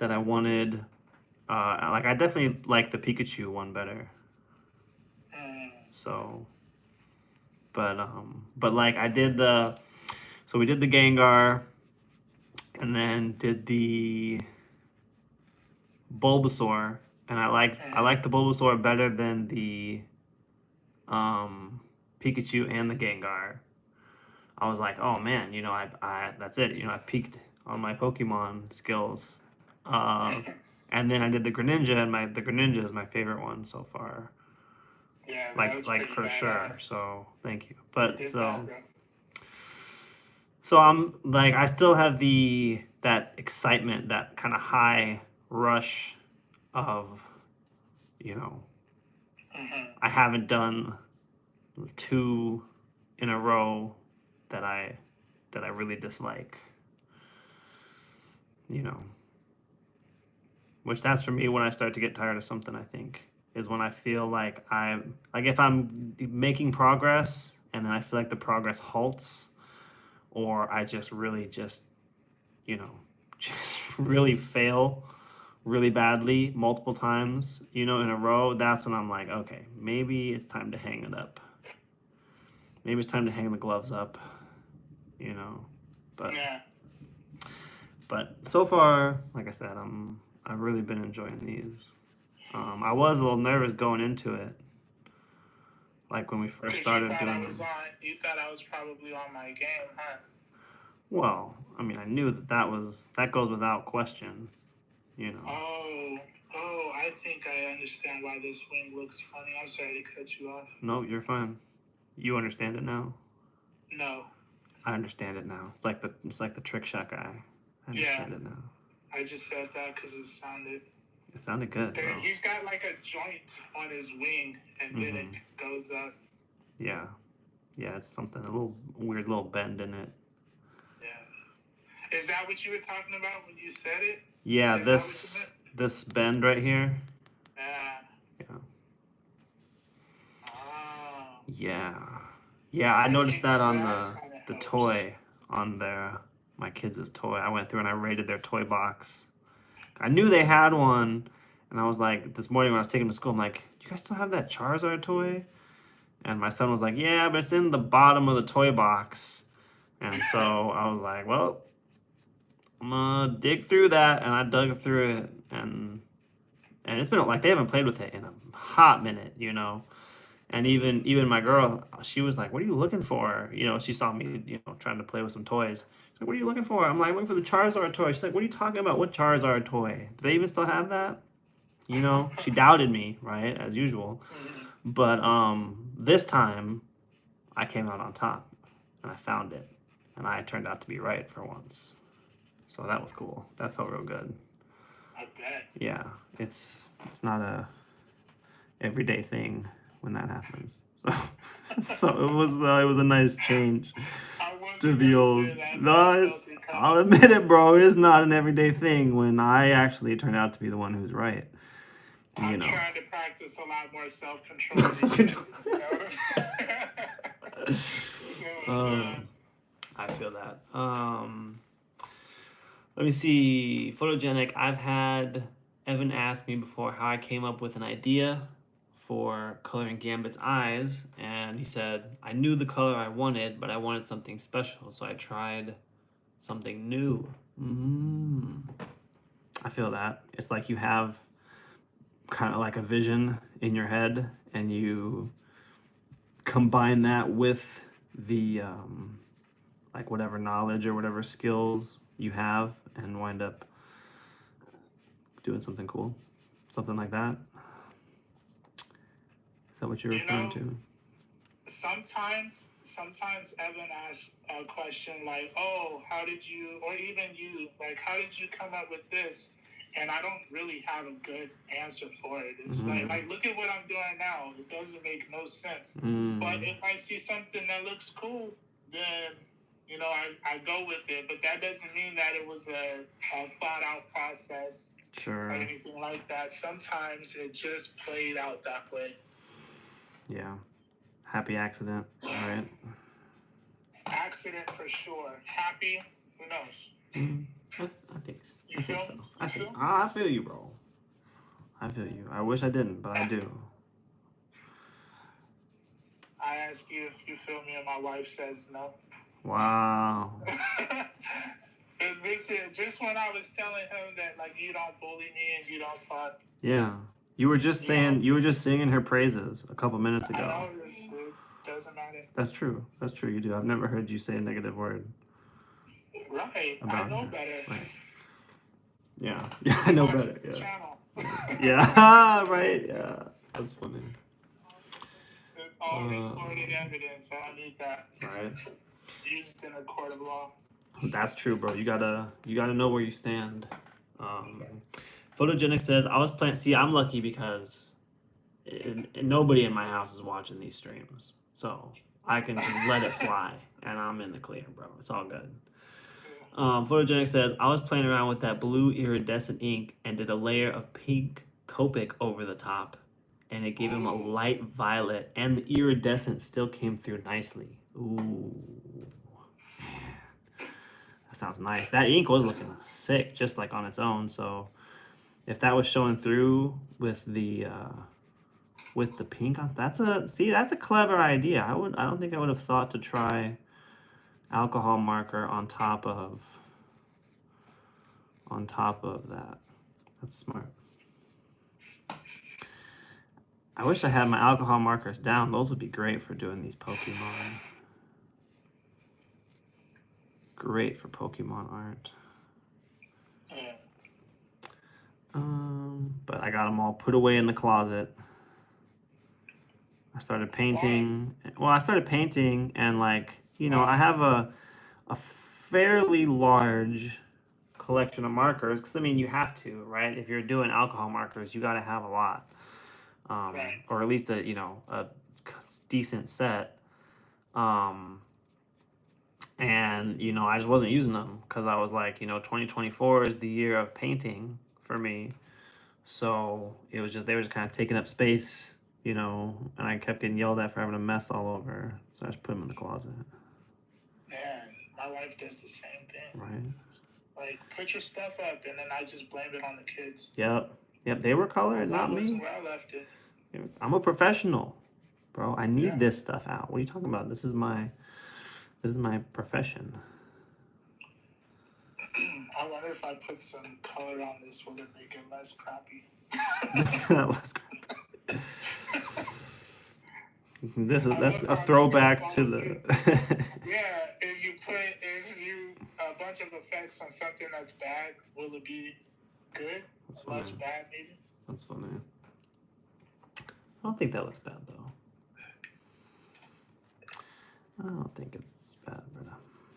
I wanted. I definitely like the Pikachu one better. So, but like I did we did the Gengar, and then did the Bulbasaur, and I like the Bulbasaur better than the Pikachu and the Gengar. I was like, oh man, you know, I that's it. You know, I've peaked on my Pokemon skills. And then I did the Greninja, and the Greninja is my favorite one so far. Yeah, like for sure. So thank you. But so So I'm like, I still have that excitement, that kind of high rush of, you know, I haven't done 2 in a row that I really dislike, you know. Which that's for me when I start to get tired of something, I think, is when I feel like if I'm making progress and then I feel like the progress halts, or I just really you know, just really fail really badly multiple times, you know, in a row, that's when I'm like, okay, maybe it's time to hang it up. Maybe it's time to hang the gloves up, you know. But yeah. But so far, like I said, I've really been enjoying these. I was a little nervous going into it, like when we first started doing them. You thought I was probably on my game, huh? Well, I mean, I knew that goes without question, you know. Oh, I think I understand why this wing looks funny. I'm sorry to cut you off. No, you're fine. You understand it now? No. I understand it now. It's like the trick shot guy. I understand it now. I just said that because it sounded good, bro. He's got like a joint on his wing, and then it goes up. Yeah. Yeah, it's something, a little weird little bend in it. Yeah. Is that what you were talking about when you said it? Yeah, this bend right here. Yeah. Yeah. Oh. Yeah. Yeah, I noticed that on the toy, on my kids' toy. I went through and I rated their toy box. I knew they had one, And I was like, this morning when I was taking him to school, I'm like, you guys still have that Charizard toy? And my son was like, yeah, but it's in the bottom of the toy box. And so I was like, well, I'm gonna dig through that. And I dug through it, and it's been like they haven't played with it in a hot minute, you know. And even my girl, she was like, "What are you looking for?" You know, she saw me, you know, trying to play with some toys. She's like, "What are you looking for?" I'm like, "Looking for the Charizard toy." She's like, "What are you talking about? What Charizard toy? Do they even still have that?" You know, she doubted me, right, as usual. But this time I came out on top, and I found it, and I turned out to be right for once. So that was cool. That felt real good. I bet. Yeah, it's not a everyday thing when that happens. So so it was a nice change I wasn't to the gonna old. say that, but No, I it's, felt it I'll coming. admit it, bro. It's not an everyday thing when I actually turn out to be the one who's right. You I'm know. trying to practice a lot more self-control these days. You know? So, yeah. I feel that. Let me see. Photogenic. I've had Evan ask me before how I came up with an idea for coloring Gambit's eyes, and he said I knew the color I wanted, but I wanted something special, so I tried something new. I feel that. It's like you have kind of like a vision in your head, and you combine that with the like whatever knowledge or whatever skills you have, and wind up doing something cool, something like that. Is that what you're You referring know, to? sometimes Evan asks a question like, "Oh, how did you?" Or even you, like, "How did you come up with this?" And I don't really have a good answer for it. It's like look at what I'm doing now. It doesn't make no sense. But if I see something that looks cool, then you know I go with it. But that doesn't mean that it was a thought out process or Sure. anything like that. Sometimes it just played out that way. Yeah. Happy accident, right? Accident for sure. Happy, who knows? I think You I think feel? so. You feel? I feel you, bro. I feel you. I wish I didn't, but I do. I ask you if you feel me, and my wife says no. Wow. And listen, just when I was telling him that like you don't bully me and you don't talk. Yeah. You were just saying, you were just singing her praises a couple minutes I ago. know this it doesn't matter. That's true. That's true. You do. I've never heard you say a negative word Right. about I know her. better. Right. Yeah. Yeah, I know Watch better. this Yeah. channel. Yeah. Right. Yeah. That's funny. It's all recorded evidence. I don't need that. Right. Used in a court of law. That's true, bro. You gotta know where you stand. Photogenic says I was playing. See, I'm lucky because nobody in my house is watching these streams, so I can just let it fly, and I'm in the clear, bro. It's all good. Photogenic says I was playing around with that blue iridescent ink and did a layer of pink Copic over the top, and it gave him a light violet, and the iridescent still came through nicely. Ooh. That sounds nice. That ink was looking sick, just like on its own. So, if that was showing through with the pink on, that's a clever idea. I don't think I would have thought to try alcohol marker on top of that. That's smart. I wish I had my alcohol markers down. Those would be great for doing these Pokemon. Great for Pokemon art. But I got them all put away in the closet. I started painting. Well, I started painting, and like, you know, I have a fairly large collection of markers, because I mean, you have to, right? If you're doing alcohol markers, you got to have a lot, or at least a decent set. And I just wasn't using them because I was like, 2024 is the year of painting for me. So it was just they were just kind of taking up space, and I kept getting yelled at for having a mess all over. So I just put them in the closet. Man, my wife does the same thing. Right. Like, put your stuff up, and then I just blame it on the kids. Yep. Yep, they were colored, That not wasn't me. where I left it. I'm a professional, bro. I need Yeah. this stuff out. What are you talking about? This is my profession. I wonder if I put some color on this, will it make it less crappy? That's a how it's gonna throwback to follow through. the. Yeah, if you a bunch of effects on something that's bad, will it be good? That's Less funny. bad, maybe? That's funny. I don't think that looks bad though. I don't think it's bad, bro.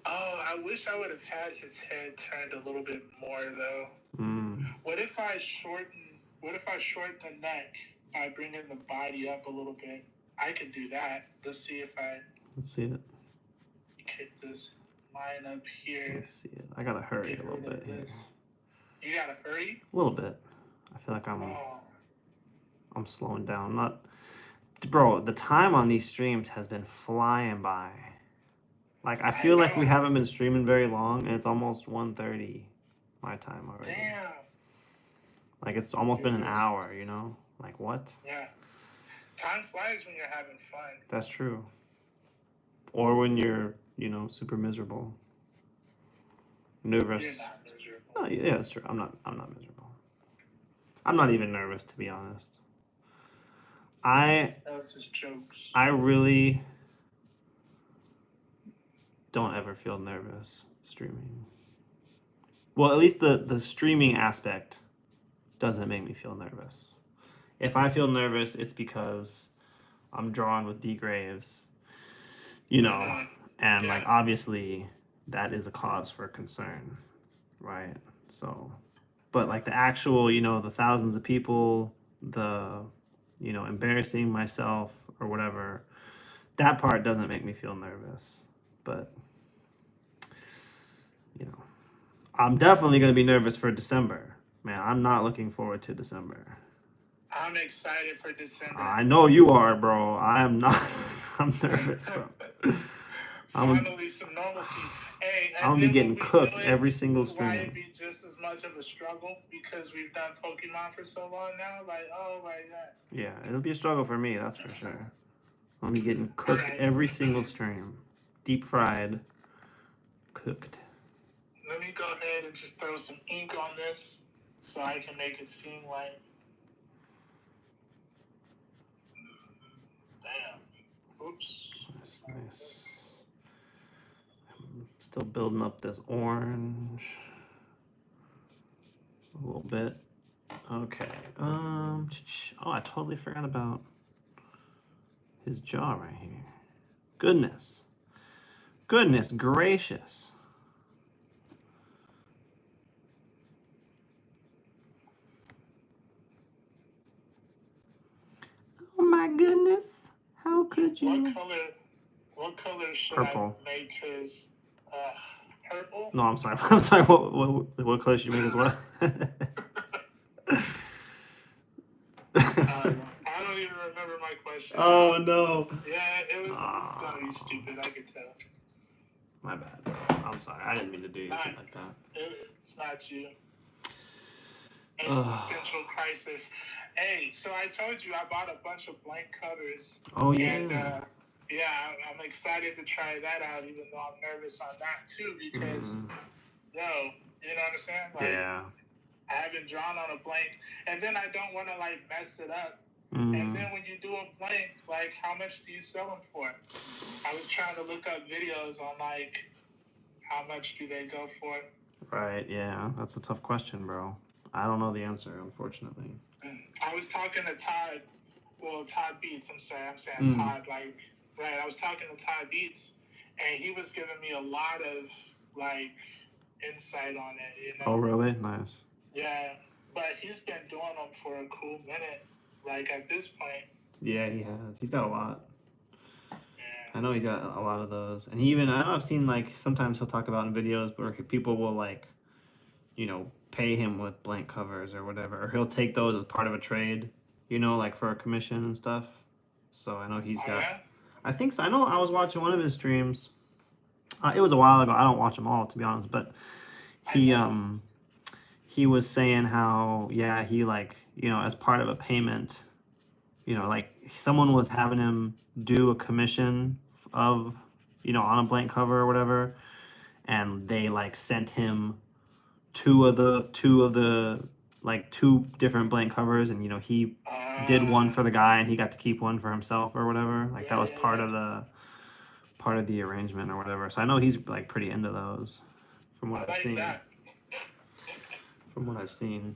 Oh, I wish I would have had his head turned a little bit more though. What if I shorten the neck by bringing the body up a little bit? I could do that. Let's see if I Let's see it. hit this line up here. Let's see it. I gotta hurry a little bit here. You gotta hurry? A little bit. I feel like I'm slowing down. Not, bro. The time on these streams has been flying by. Like I feel like we haven't been streaming very long, and it's almost 1:30 my time already. Damn. Like it's almost been an hour, you know? Like what? Yeah. Time flies when you're having fun. That's true. Or when you're, super miserable. Nervous. You're not miserable. No, yeah, that's true. I'm not miserable. I'm not even nervous, to be honest. That was just jokes. I really don't ever feel nervous streaming. Well, at least the streaming aspect doesn't make me feel nervous. If I feel nervous, it's because I'm drawn with D Graves, and like obviously that is a cause for concern, right? So, but like the actual, the thousands of people, the, embarrassing myself or whatever, that part doesn't make me feel nervous. But, I'm definitely going to be nervous for December. Man, I'm not looking forward to December. I'm excited for December. I know you are, bro. I am not. I'm nervous, bro. Finally, some normalcy. Hey, I'm gonna be getting cooked every single stream. Why it be just as much of a struggle? Because we've done Pokemon for so long now. Like, oh my god. Yeah, it'll be a struggle for me. That's for sure. I'm gonna be getting cooked every single stream, deep fried, cooked. Let me go ahead and just throw some ink on this so I can make it seem like. Damn. Oops. Nice. I'm still building up this orange a little bit. Okay. Oh, I totally forgot about his jaw right here. Goodness gracious. Oh my goodness. How could you? What color should Purple. I make his purple? No, I'm sorry. I'm sorry. What color should you make as well? I don't even remember my question. Oh no. Yeah, it's gonna be stupid. I could tell. My bad. I'm sorry. I didn't mean to do anything like that. It's not you. Existential crisis. Hey, so I told you I bought a bunch of blank covers. Oh yeah. And I'm excited to try that out, even though I'm nervous on that too, because you know what I'm saying? Like, yeah. I haven't drawn on a blank, and then I don't want to like mess it up. And then when you do a blank, like how much do you sell them for? I was trying to look up videos on like how much do they go for. Right. Yeah, that's a tough question, bro. I don't know the answer, unfortunately. I was talking to Todd. Well, Todd Beats. I'm saying Todd. Like, right. I was talking to Todd Beats, and he was giving me a lot of like insight on it. Oh, really? Nice. Yeah, but he's been doing them for a cool minute. Like at this point. Yeah, he has. He's got a lot. Yeah. I know he's got a lot of those, and he even I've seen like sometimes he'll talk about in videos where people will like, pay him with blank covers or whatever, or he'll take those as part of a trade, like for a commission and stuff. So I know he's got. Yeah? I think so. I know I was watching one of his streams. It was a while ago. I don't watch them all, to be honest, but he was saying how, yeah, he like, you know, as part of a payment, you know, like someone was having him do a commission of, you know, on a blank cover or whatever, and they like sent him two of the like two different blank covers, and you know, he did one for the guy and he got to keep one for himself or whatever. Like that was part of the arrangement or whatever. So I know he's like pretty into those from what I've seen. That. From what I've seen.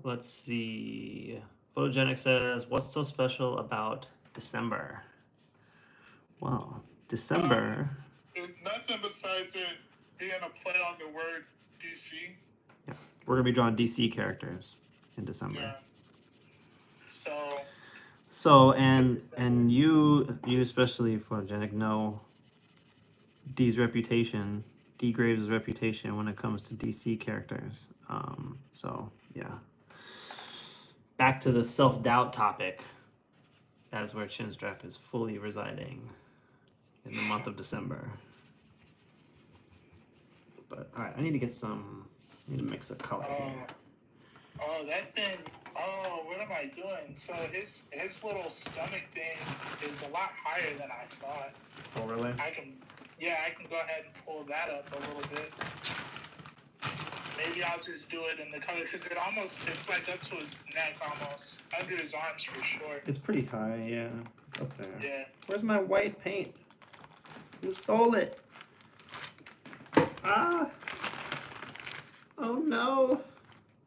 Let's see. Photogenic says, "What's so special about December?" Well, December. There's nothing besides it being a play on the word DC. Yeah, we're gonna be drawing DC characters in December. Yeah. So and you especially, Photogenic, know D's reputation, D Graves' reputation when it comes to DC characters. So yeah. Back to the self-doubt topic. That is where Chinstrap is fully residing in the month of December. But all right, I need to mix a color here. Oh, that thing. Oh, what am I doing? So his little stomach thing is a lot higher than I thought. Oh, really? I can go ahead and pull that up a little bit. Maybe I'll just do it in the color because it's like up to his neck almost. Under his arms for sure. It's pretty high, yeah. It's up there. Yeah. Where's my white paint? Who stole it? Ah! Oh no!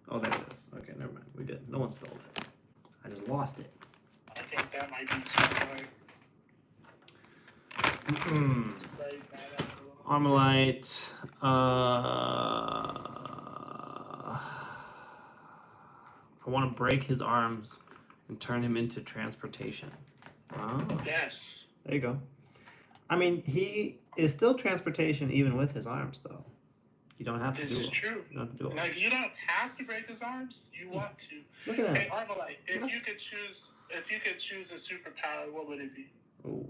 Oh, there it is. Okay, never mind. We did. No one stole it. I just lost it. I think that might be too hard. Armalite. I want to break his arms and turn him into transportation. Oh. Yes. There you go. I mean, he is still transportation even with his arms, though. You don't have to do it. This is true. You don't have to do it. Like, you don't have to break his arms. You want to. Look at that. Hey, Armalite, if you could choose a superpower, what would it be? Oh.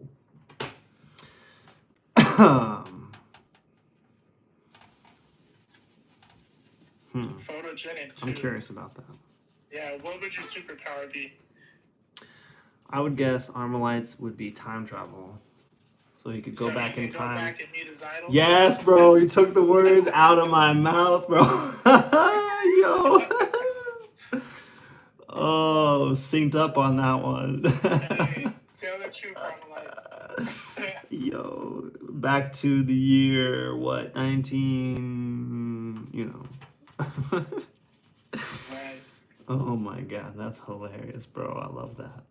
Photogenic too. I'm curious about that. Yeah, what would your superpower be? I would guess Armalite's would be time travel. So he could go back in time. Go back and meet his idol? Yes, bro. You took the words out of my mouth, bro. Yo. Oh, synced up on that one. Hey, tell the truth, Armalite. Yo, back to the year, what, 19, you know. Right. Oh my God, that's hilarious, bro. I love that.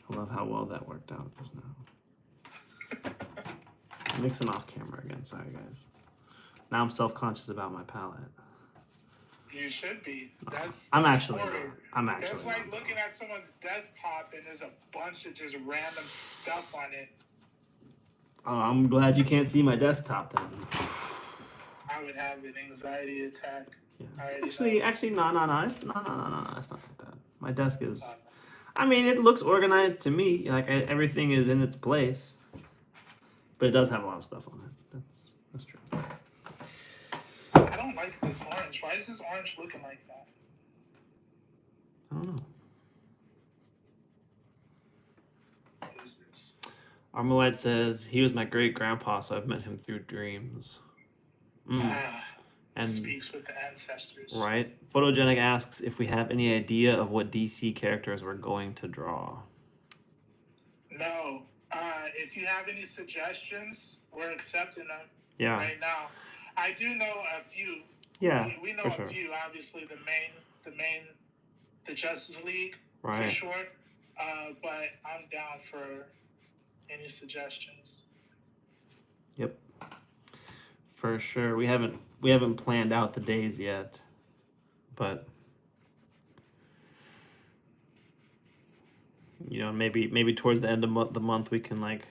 I love how well that worked out just now. I'm mixing off camera again, sorry guys. Now I'm self-conscious about my palette. You should be. I'm actually horrid. not. That's like looking at someone's desktop and there's a bunch of just random stuff on it. Oh, I'm glad you can't see my desktop then. I would have an anxiety attack. Yeah. Actually, no. It's not like that. My desk is. I mean, it looks organized to me. Like everything is in its place, but it does have a lot of stuff on it. That's true. I don't like this orange. Why is this orange looking like that? I don't know. What is this? Armalite says he was my great grandpa, so I've met him through dreams. And speaks with the ancestors. Right. Photogenic asks if we have any idea of what DC characters we're going to draw. No. If you have any suggestions, we're accepting them. Yeah. Right now. I do know a few. Yeah. We know for a sure. few. Obviously, the Justice League, right. For sure. But I'm down for any suggestions. Yep. For sure. We haven't planned out the days yet, but you know, maybe towards the end of the month we can like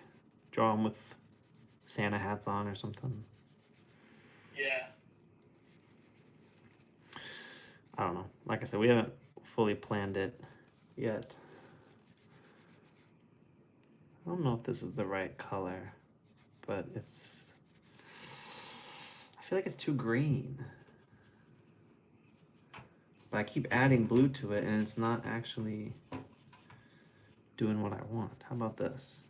draw them with Santa hats on or something. Yeah. I don't know. Like I said, we haven't fully planned it yet. I don't know if this is the right color, but I feel like it's too green. But I keep adding blue to it and it's not actually doing what I want. How about this?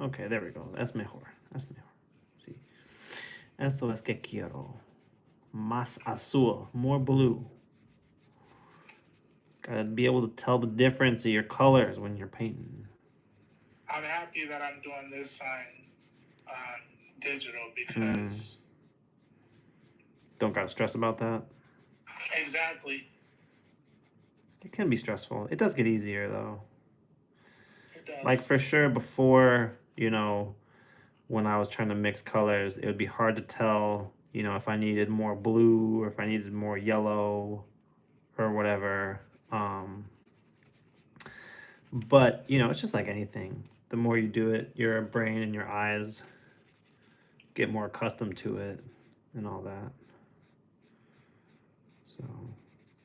Okay, there we go. That's mejor. That's mejor. Sí. Eso es que quiero. Más azul. More blue. Gotta be able to tell the difference of your colors when you're painting. I'm happy that I'm doing this on digital because... Don't gotta stress about that. Exactly. It can be stressful. It does get easier though. It does. Like for sure before, you know, when I was trying to mix colors, it would be hard to tell, you know, if I needed more blue or if I needed more yellow or whatever. But, you know, it's just like anything. The more you do it, your brain and your eyes get more accustomed to it and all that. So,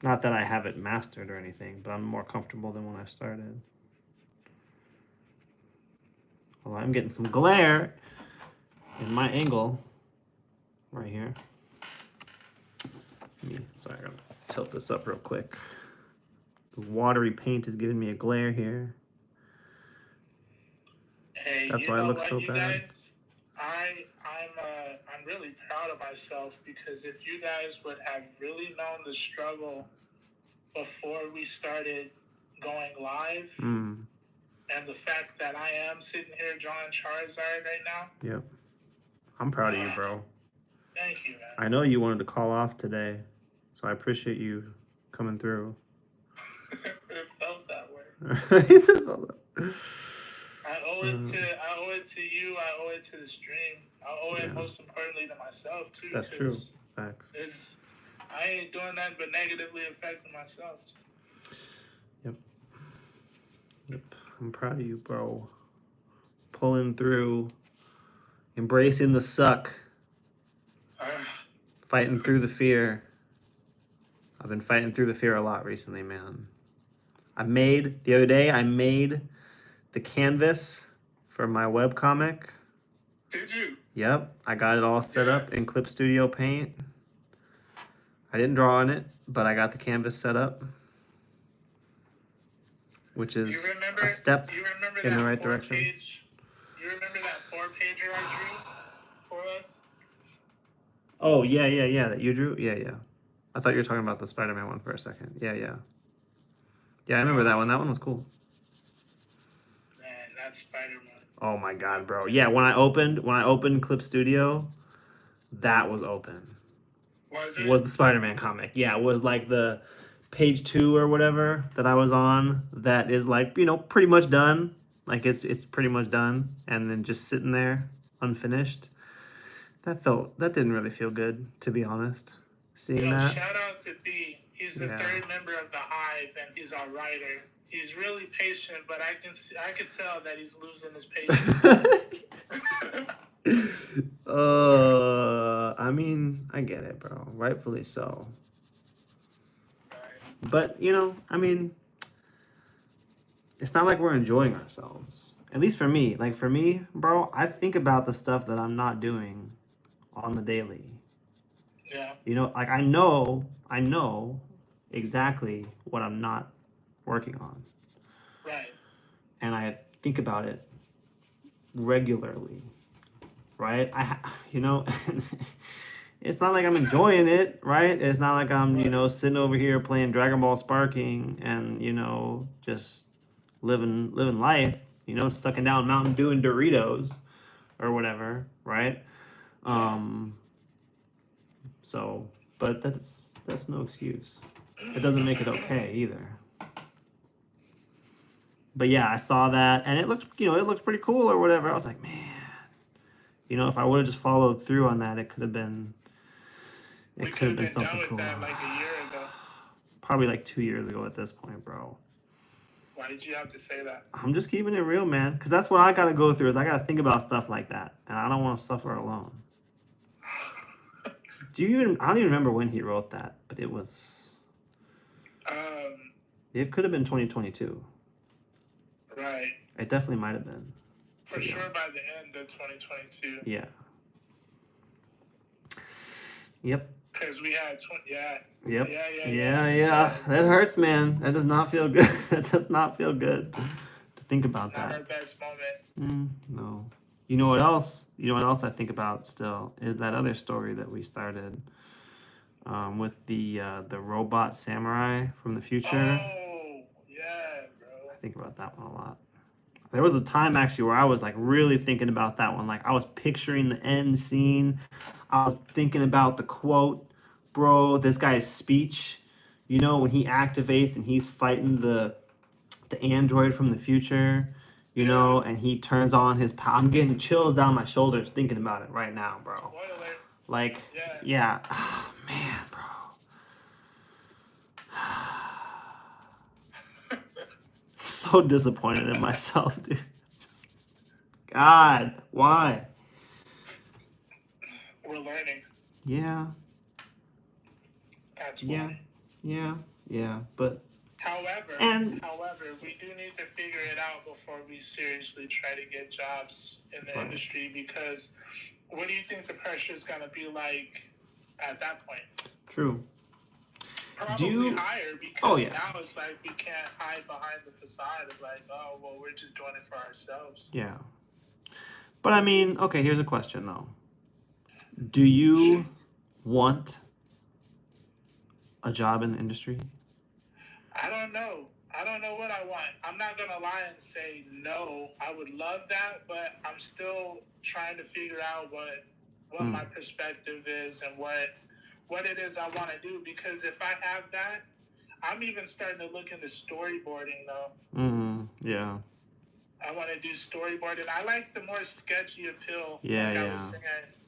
not that I have it mastered or anything, but I'm more comfortable than when I started. Well, I'm getting some glare in my angle right here. Sorry, I'm gonna tilt this up real quick. The watery paint is giving me a glare here. Hey, That's you why it know looks what, so you bad. guys? I'm really proud of myself because if you guys would have really known the struggle before we started going live, and the fact that I am sitting here drawing Charizard right now. Yep. I'm proud of you, bro. Thank you, man. I know you wanted to call off today, so I appreciate you coming through. It felt that way. He said, "Hold up." I owe it to you. I owe it to the stream. I owe it most importantly to myself too. That's true. Facts. I ain't doing nothing but negatively affecting myself. Yep. I'm proud of you, bro. Pulling through, embracing the suck, fighting through the fear. I've been fighting through the fear a lot recently, man. The other day, I made the canvas for my webcomic. Did you? Yep, I got it all set up in Clip Studio Paint. I didn't draw on it, but I got the canvas set up, which is a step in the right direction. You remember that 4-pager I drew for us? Oh, yeah, that you drew? Yeah. I thought you were talking about the Spider-Man one for a second. Yeah. Yeah, I remember that one. That one was cool. Man, that's Spider-Man. Oh my god, bro. Yeah, when I opened Clip Studio, that was open. Was it? Was the Spider-Man comic. Yeah, it was like the page 2 or whatever that I was on that is like, you know, pretty much done. Like it's pretty much done and then just sitting there unfinished. That didn't really feel good, to be honest. Seeing that. Shout out to B. He's the third member of the Hive and he's our writer. He's really patient, but I could tell that he's losing his patience. I mean, I get it, bro. Rightfully so. But, you know, I mean, it's not like we're enjoying ourselves. At least for me. Like, for me, bro, I think about the stuff that I'm not doing on the daily. Yeah. You know, like, I know exactly what I'm not working on. Right. And I think about it regularly. Right? You know, it's not like I'm enjoying it, right? It's not like I'm, you know, sitting over here playing Dragon Ball Sparking and, you know, just living life, you know, sucking down Mountain Dew and Doritos or whatever, right? So, but that's no excuse. It doesn't make it okay either. But yeah, I saw that and it looked pretty cool or whatever. I was like, man, you know, if I would have just followed through on that, it could have been something cool. That like a year ago. Probably like 2 years ago at this point, bro. Why did you have to say that? I'm just keeping it real, man. Because that's what I got to go through is I got to think about stuff like that. And I don't want to suffer alone. I don't even remember when he wrote that, but it was... it could have been 2022. Right. It definitely might have been. For sure by the end of 2022. Yeah. Yep. Because we had yeah. Yep. Yeah. Yeah. That hurts, man. That does not feel good. That does not feel good to think about Not our that. best moment. No. You know what else? You know what else I think about still is that other story that we started with the robot samurai from the future. Oh, yeah, bro. I think about that one a lot. There was a time actually where I was like really thinking about that one. Like I was picturing the end scene. I was thinking about the quote, bro, this guy's speech, you know, when he activates and he's fighting the android from the future, you Yeah. know, and he turns on his I'm getting chills down my shoulders thinking about it right now, bro. Spoiler. Like, Yeah. yeah, oh, man, bro. I'm so disappointed in myself, dude. Just God, why? We're learning. Yeah, That's yeah, why. yeah. But and However, we do need to figure it out before we seriously try to get jobs in the right, industry, because what do you think the pressure is going to be like at that point? true. Probably higher, because Oh yeah, now it's like we can't hide behind the facade of like, oh, well, we're just doing it for ourselves. yeah. But I mean, okay. Here's a question though. Do you want a job in the industry? I don't know. I don't know what I want. I'm not going to lie and say no. I would love that, but I'm still trying to figure out what my perspective is and what it is I want to do, because if I have that, I'm even starting to look into storyboarding though. Yeah. I want to do storyboarding. I like the more sketchy appeal. Yeah, like I yeah. was saying,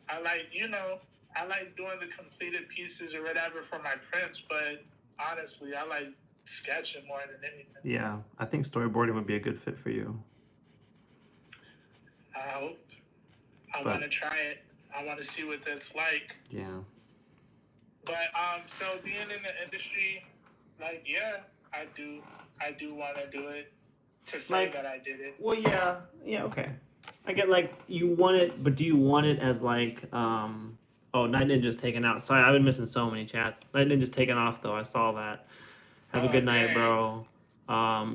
I like doing the completed pieces or whatever for my prints, but honestly, I like sketching more than anything. Yeah, I think storyboarding would be a good fit for you. I hope. I want to try it. I want to see what that's like. Yeah. But so being in the industry, like, yeah, I do want to do it. To say Like, that I did it. Well, yeah, okay. I get like you want it, but do you want it as like Oh, Night Ninja's taken out. Sorry, I've been missing so many chats. Night Ninja's taken off though. I saw that. Have a good night, Dang. bro.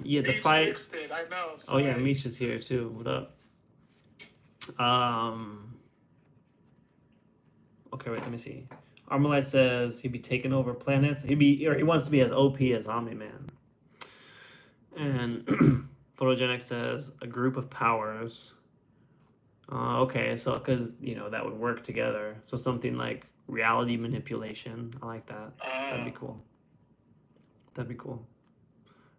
Yeah, the Meech fight. mixed it. I know. Oh yeah, Sorry. Meech is here too. What up? Okay, wait. Let me see. Armalite says he'd be taking over planets. He wants to be as OP as Omni-Man. And Photogenic says a group of powers. Okay, so because that would work together. So something like reality manipulation. I like that. That'd be cool. That'd be cool.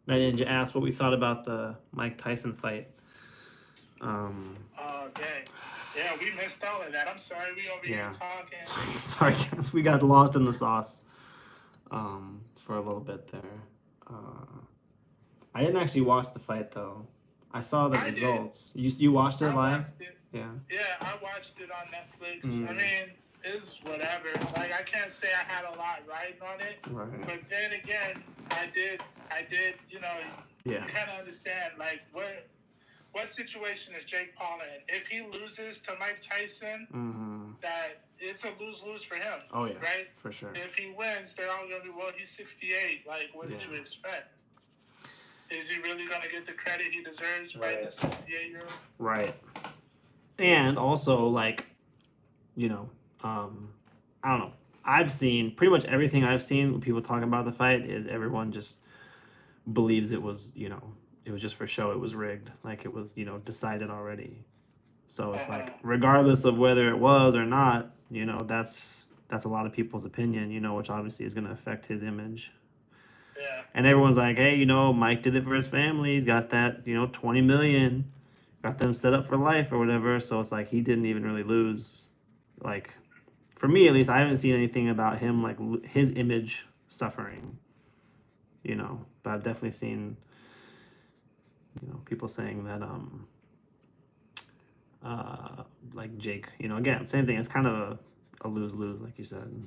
Night Ninja asked what we thought about the Mike Tyson fight. Oh dang. Yeah, we missed all of that. I'm sorry. We over here talking. Sorry, guys. We got lost in the sauce for a little bit there. I didn't actually watch the fight though. I saw the results. You watched it live? Watched it. Yeah. Yeah, I watched it on Netflix. I mean, it's whatever. Like, I can't say I had a lot riding on it. Right. But then again, I did. You kind of understand like what situation is Jake Paul in? If he loses to Mike Tyson, that it's a lose-lose for him. Oh yeah. Right. For sure. If he wins, they're all gonna be, well, he's 68. Like, what did you expect? Is he really going to get the credit he deserves fighting a 68-year-old? Right. And also, like, I don't know. I've seen pretty much everything I've seen when people talking about the fight is everyone just believes it was, it was just for show. It was rigged. Like it was, decided already. So it's like, regardless of whether it was or not, that's a lot of people's opinion, which obviously is going to affect his image. Yeah. And everyone's like, hey, Mike did it for his family. He's got that, 20 million, got them set up for life or whatever. So it's like he didn't even really lose. Like, for me at least, I haven't seen anything about him, like his image suffering, But I've definitely seen, people saying that, like Jake, again, same thing. It's kind of a lose-lose, like you said.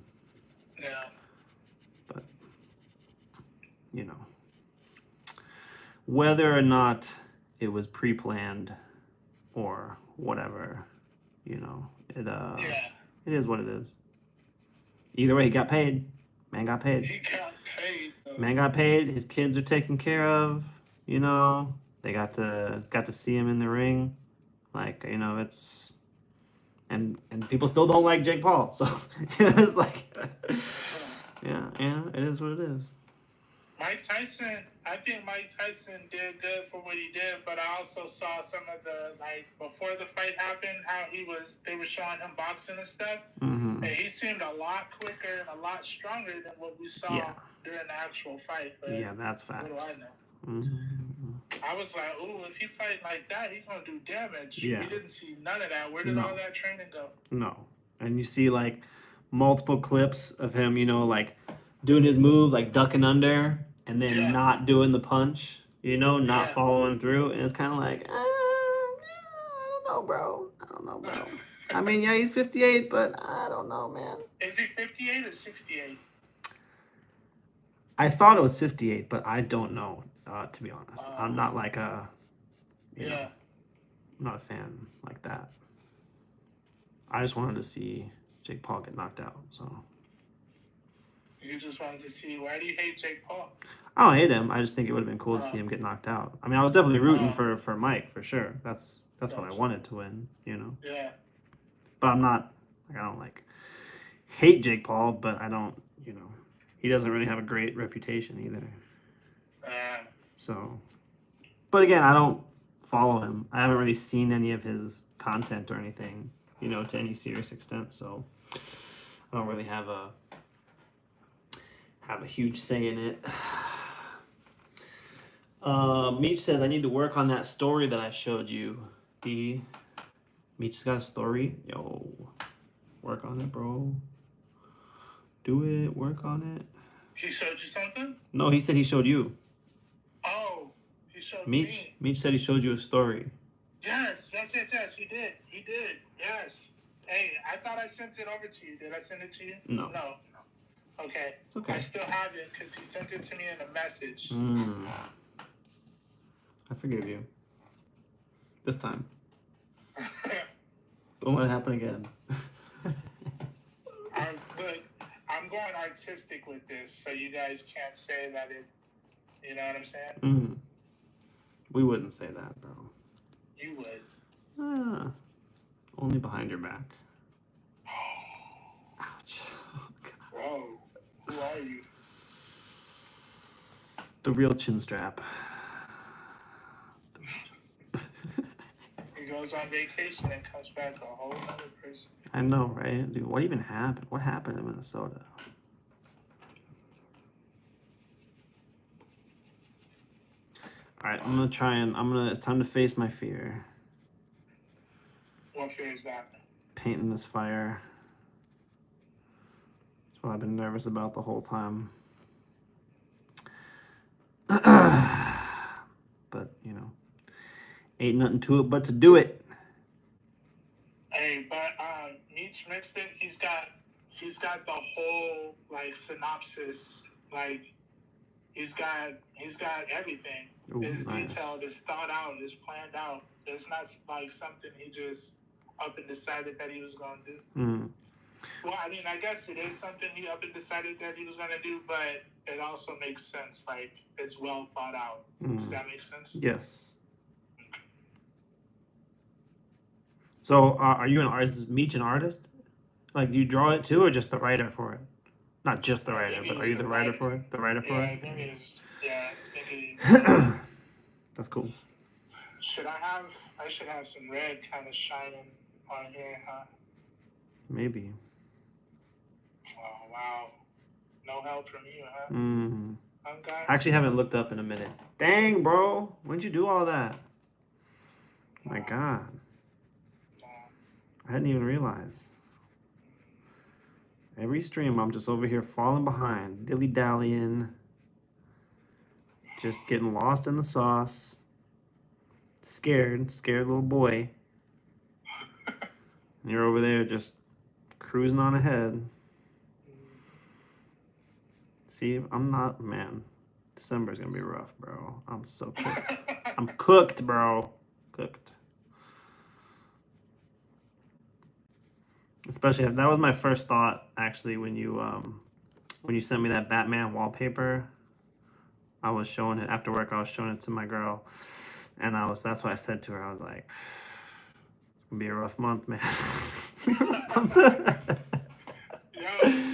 Yeah. But whether or not it was pre-planned or whatever, it is what it is. Either way, he got paid. Man got paid. He got paid. Though. Man got paid. His kids are taken care of. You know, they got to see him in the ring. Like, you know, it's and people still don't like Jake Paul. So it's like, yeah, it is what it is. Mike Tyson, I think Mike Tyson did good for what he did, but I also saw some of the, like, before the fight happened, how they were showing him boxing and stuff, Mm-hmm. and he seemed a lot quicker and a lot stronger than what we saw during the actual fight. But yeah, that's facts. What do I know? Mm-hmm. I was like, ooh, if he fight like that, he's going to do damage. Yeah. We didn't see none of that. Where did all that training go? No. And you see, like, multiple clips of him, you know, like, doing his move, like, ducking under, and then not doing the punch, you know, not following through. And it's kind of like, I don't know, bro. I mean, yeah, he's 58, but I don't know, man. Is he 58 or 68? I thought it was 58, but I don't know, to be honest. I'm not like you know, I'm not a fan like that. I just wanted to see Jake Paul get knocked out, so. You just wanted to see, why do you hate Jake Paul? I don't hate him. I just think it would have been cool to see him get knocked out. I mean, I was definitely rooting for Mike, for sure. That's what I wanted to win, you know? Yeah. But I'm not, like, I don't, like, hate Jake Paul, but I don't, you know, he doesn't really have a great reputation either. So, but again, I don't follow him. I haven't really seen any of his content or anything, you know, to any serious extent. So I don't really have a huge say in it. Meech says, I need to work on that story that I showed you. D. Meech's got a story. Yo, work on it, bro. Do it. Work on it. He showed you something? No, he said he showed you. Oh, he showed Meech, me. Meech said he showed you a story. Yes. He did. Yes. Hey, I thought I sent it over to you. Did I send it to you? No. Okay. It's okay. I still have it because he sent it to me in a message. I forgive you. This time. Don't let it happen again. I'm going artistic with this, so you guys can't say that it. You know what I'm saying? Mm. We wouldn't say that, bro. You would. Only behind your back. Ouch. Whoa. Who are you? The real chin strap. He goes on vacation and comes back a whole other person. I know, right? Dude, what even happened? What happened in Minnesota? Alright, it's time to face my fear. What fear is that? Painting this fire. That's what I've been nervous about the whole time. But, you know, ain't nothing to it but to do it. Hey, but Meech mixed it. He's got the whole, like, synopsis. Like, he's got everything. Ooh, it's nice. detailed, it's thought out, it's planned out. It's not like something he just up and decided that he was going to do. Well, I mean, I guess it is something he up and decided that he was going to do, but it also makes sense. Like, it's well thought out. Does that make sense? Yes. So, are you an artist? Is Meech an artist? Like, do you draw it too, or just the writer for it? Not just the writer, but are you the writer for it? The writer for it? I think it is. Yeah, I think it is. That's cool. I should have some red kind of shining on here, huh? Maybe. Oh, wow. No help from you, huh? I actually haven't looked up in a minute. Dang, bro. When'd you do all that? My God. I hadn't even realized. Every stream, I'm just over here falling behind, dilly-dallying, just getting lost in the sauce. Scared little boy. And you're over there just cruising on ahead. See, I'm not, man. December's gonna be rough, bro. I'm so cooked. I'm cooked, bro. Cooked. Especially if that was my first thought actually when you sent me that Batman wallpaper. I was showing it after work. I was showing it to my girl, and that's what I said to her. I was like, "It's gonna be a rough month, man." Yo,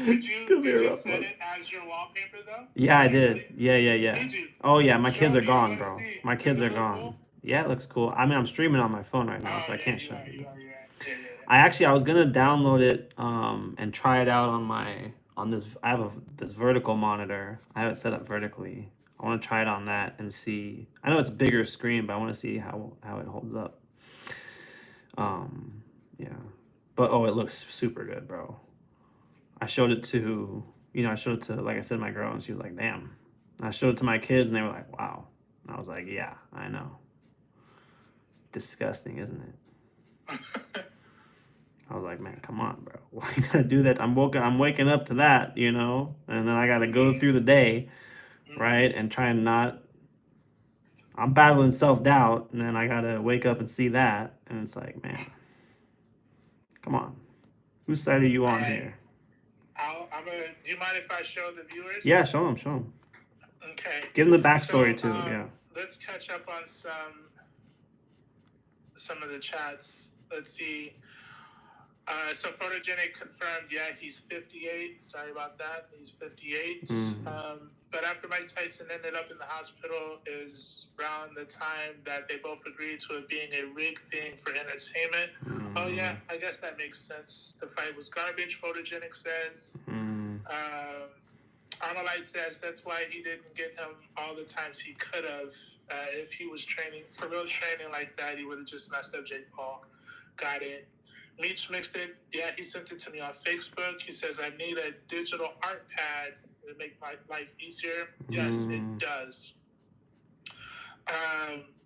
It's gonna be a did you rough set month. it as your wallpaper though? Yeah, I did. Actually, Yeah. did you? Oh yeah, my kids Show are me. I gone, want to bro. see. My Does kids it are look gone. cool? Yeah, it looks cool. I mean, I'm streaming on my phone right now, Oh so I yeah, can't you show are. you. You But are. You are. Yeah, yeah, I was gonna download it and try it out on this. I have this vertical monitor. I have it set up vertically. I want to try it on that and see. I know it's a bigger screen, but I want to see how it holds up. Um, yeah, but oh, it looks super good, bro. I showed it to I showed it to, like I said, my girl, and she was like, "Damn." I showed it to my kids, and they were like, "Wow." And I was like, "Yeah, I know. Disgusting, isn't it?" yeah. I was like, "Man, come on, bro. Why you gotta do that?" I'm waking up to that, and then I gotta go Mhm. through the day, Mhm. right, and try and not. I'm battling self doubt, and then I gotta wake up and see that, and it's like, man, come on. Whose side are you All on right. here? I'm gonna. Do you mind if I show the viewers? Yeah, show them, show them. Okay. Give them the So backstory too. Yeah. let's catch up on some of the chats. Let's see. So photogenic confirmed. Yeah, he's 58. Sorry about that. He's 58. Mm. But after Mike Tyson ended up in the hospital is around the time that they both agreed to it being a rigged thing for entertainment. Oh yeah, I guess that makes sense. The fight was garbage. Photogenic says. Armalite says that's why he didn't get him all the times he could have. If he was training for real training like that, he would have just messed up Jake Paul. Got it. Meech mixed it. Yeah, he sent it to me on Facebook. He says, I need a digital art pad to make my life easier. Yes, it does.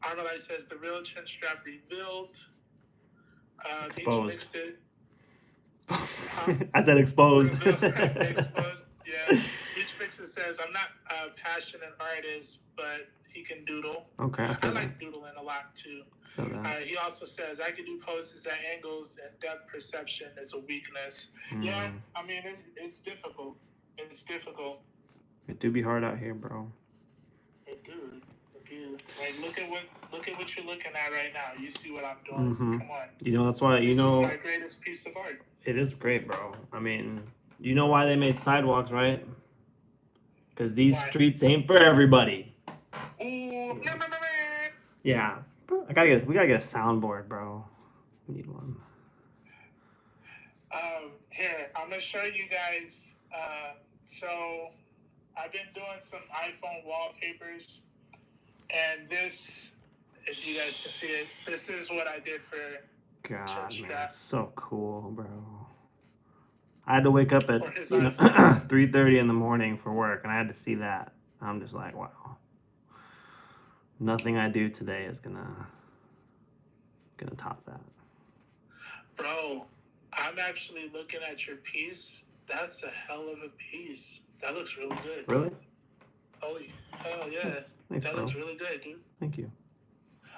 Armalite says the real chin strap revealed. Meech Exposed. mixed it. I said exposed. Exposed. Yeah. Each Mixer says, I'm not a passionate artist, but he can doodle. Okay, I feel I like that. doodling a lot too. I feel that. He also says, I can do poses at angles and depth perception is a weakness. Yeah, I mean, it's difficult. It's difficult. It do be hard out here, bro. It do. Like, look at what you're looking at right now. You see what I'm doing. Come on. That's why, This is my greatest piece of art. It is great, bro. I mean, you know why they made sidewalks, right? Because these streets ain't for everybody. Ooh. Yeah. We gotta get a soundboard, bro. We need one. Here, I'm gonna show you guys. So I've been doing some iPhone wallpapers, and this, if you guys can see it, this is what I did for. God, man, that's so cool, bro. I had to wake up at 3:30 in the morning for work, and I had to see that. I'm just like, wow. Nothing I do today is gonna top that. Bro, I'm actually looking at your piece. That's a hell of a piece. That looks really good. Really? Holy hell yeah. Thanks, that bro. looks really good, dude. Thank you.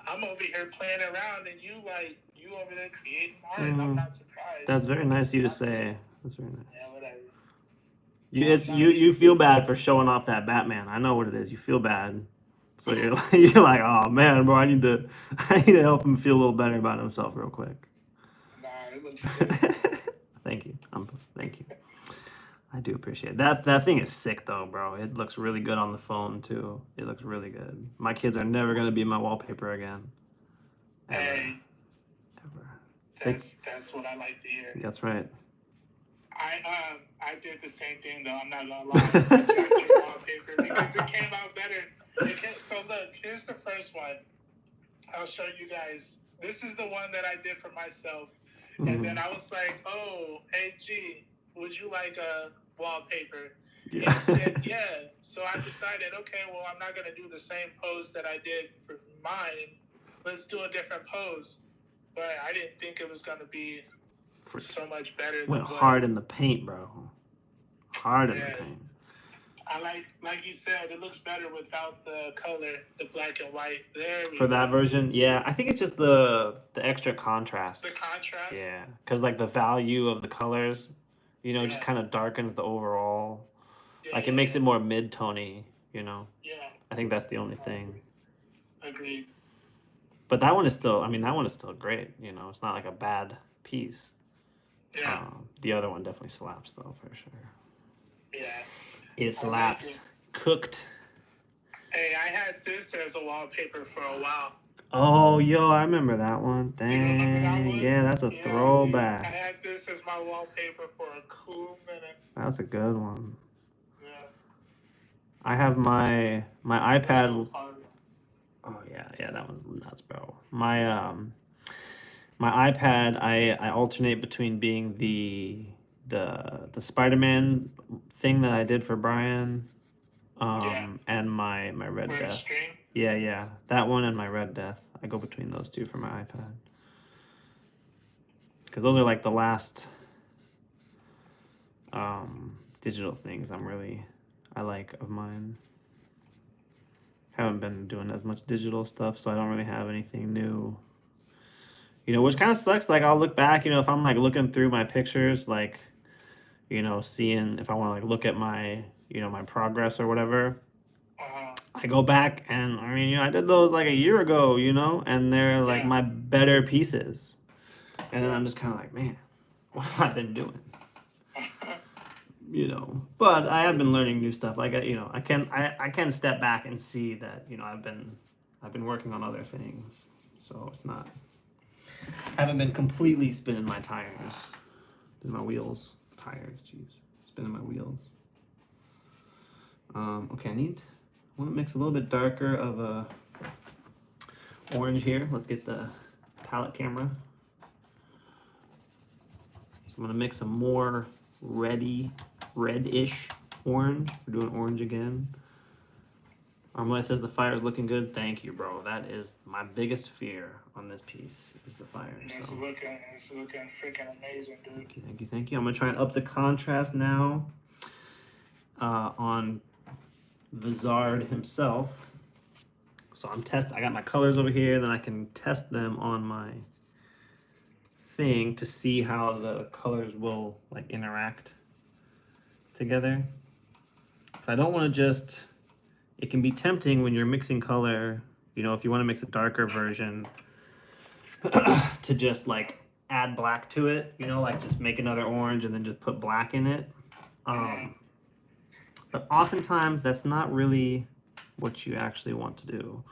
I'm over here playing around, and you over there creating art. I'm not surprised. That's very nice of you to say. That's very nice. Yeah, whatever. You feel bad for showing off that Batman. I know what it is. You feel bad. So you're like, oh man, bro, I need to help him feel a little better about himself real quick. Nah, it looks good. Thank you. Thank you. I do appreciate it. That thing is sick though, bro. It looks really good on the phone too. It looks really good. My kids are never gonna be my wallpaper again. Ever. Hey, Ever. That's what I like to hear. That's right. I did the same thing though. I'm not gonna lie. I changed your wallpaper because it came out better. So look, here's the first one. I'll show you guys. This is the one that I did for myself, and then I was like, "Oh, hey G, would you like a wallpaper?" Yeah. And he said, "Yeah." So I decided, okay, well, I'm not gonna do the same pose that I did for mine. Let's do a different pose. But I didn't think it was gonna be so much better. Went hard in the paint, bro. Hard in the paint. I like you said, it looks better without the color, the black and white. There we For go. that version, yeah, I think it's just the extra contrast. The contrast. Yeah, because like the value of the colors, just Yeah. kind of darkens the overall. Yeah. Like Yeah. it makes Yeah. it more mid-tony, you know. Yeah. I think that's the only thing. Agreed. But that one is still, I mean, that one is still great. It's not like a bad piece. Yeah. The other one definitely slaps though, for sure. Yeah. It I like slaps. it. Cooked. Hey, I had this as a wallpaper for a while. Oh, yo, I remember that one. You remember that Dang, one? yeah, that's a Yeah, dude. I throwback. had this as my wallpaper for a cool minute. That's a good one. Yeah. I have my This one iPad. was hard. Oh yeah, that one's nuts, bro. My iPad, I alternate between being the Spider-Man thing that I did for Brian, Yeah. and my Red For Death. extreme. Yeah, that one and my Red Death. I go between those two for my iPad. Because those are like the last digital things I like of mine. Haven't been doing as much digital stuff, so I don't really have anything new. Which kind of sucks. Like I'll look back, if I'm like looking through my pictures, like, seeing if I want to like look at my, my progress or whatever. I go back and I mean, I did those like a year ago, and they're like Yeah. my better pieces. And then I'm just kind of like, man, what have I been doing? But I have been learning new stuff. Like, I can step back and see that, I've been working on other things. So it's not, I haven't been completely spinning my tires. My wheels. Tires, jeez. Spinning my wheels. Okay, I want to mix a little bit darker of a orange here. Let's get the palette camera. So I'm going to mix some more reddish orange. We're doing orange again. When it says the fire is looking good, thank you, bro. That is my biggest fear on this piece is the fire. It's So. looking freaking amazing, dude. Thank you. I'm gonna try and up the contrast now on the Zard himself. So I got my colors over here, then I can test them on my thing to see how the colors will like interact together. So I don't want to just, it can be tempting when you're mixing color, if you want to mix a darker version to just like add black to it, like just make another orange and then just put black in it. But oftentimes that's not really what you actually want to do.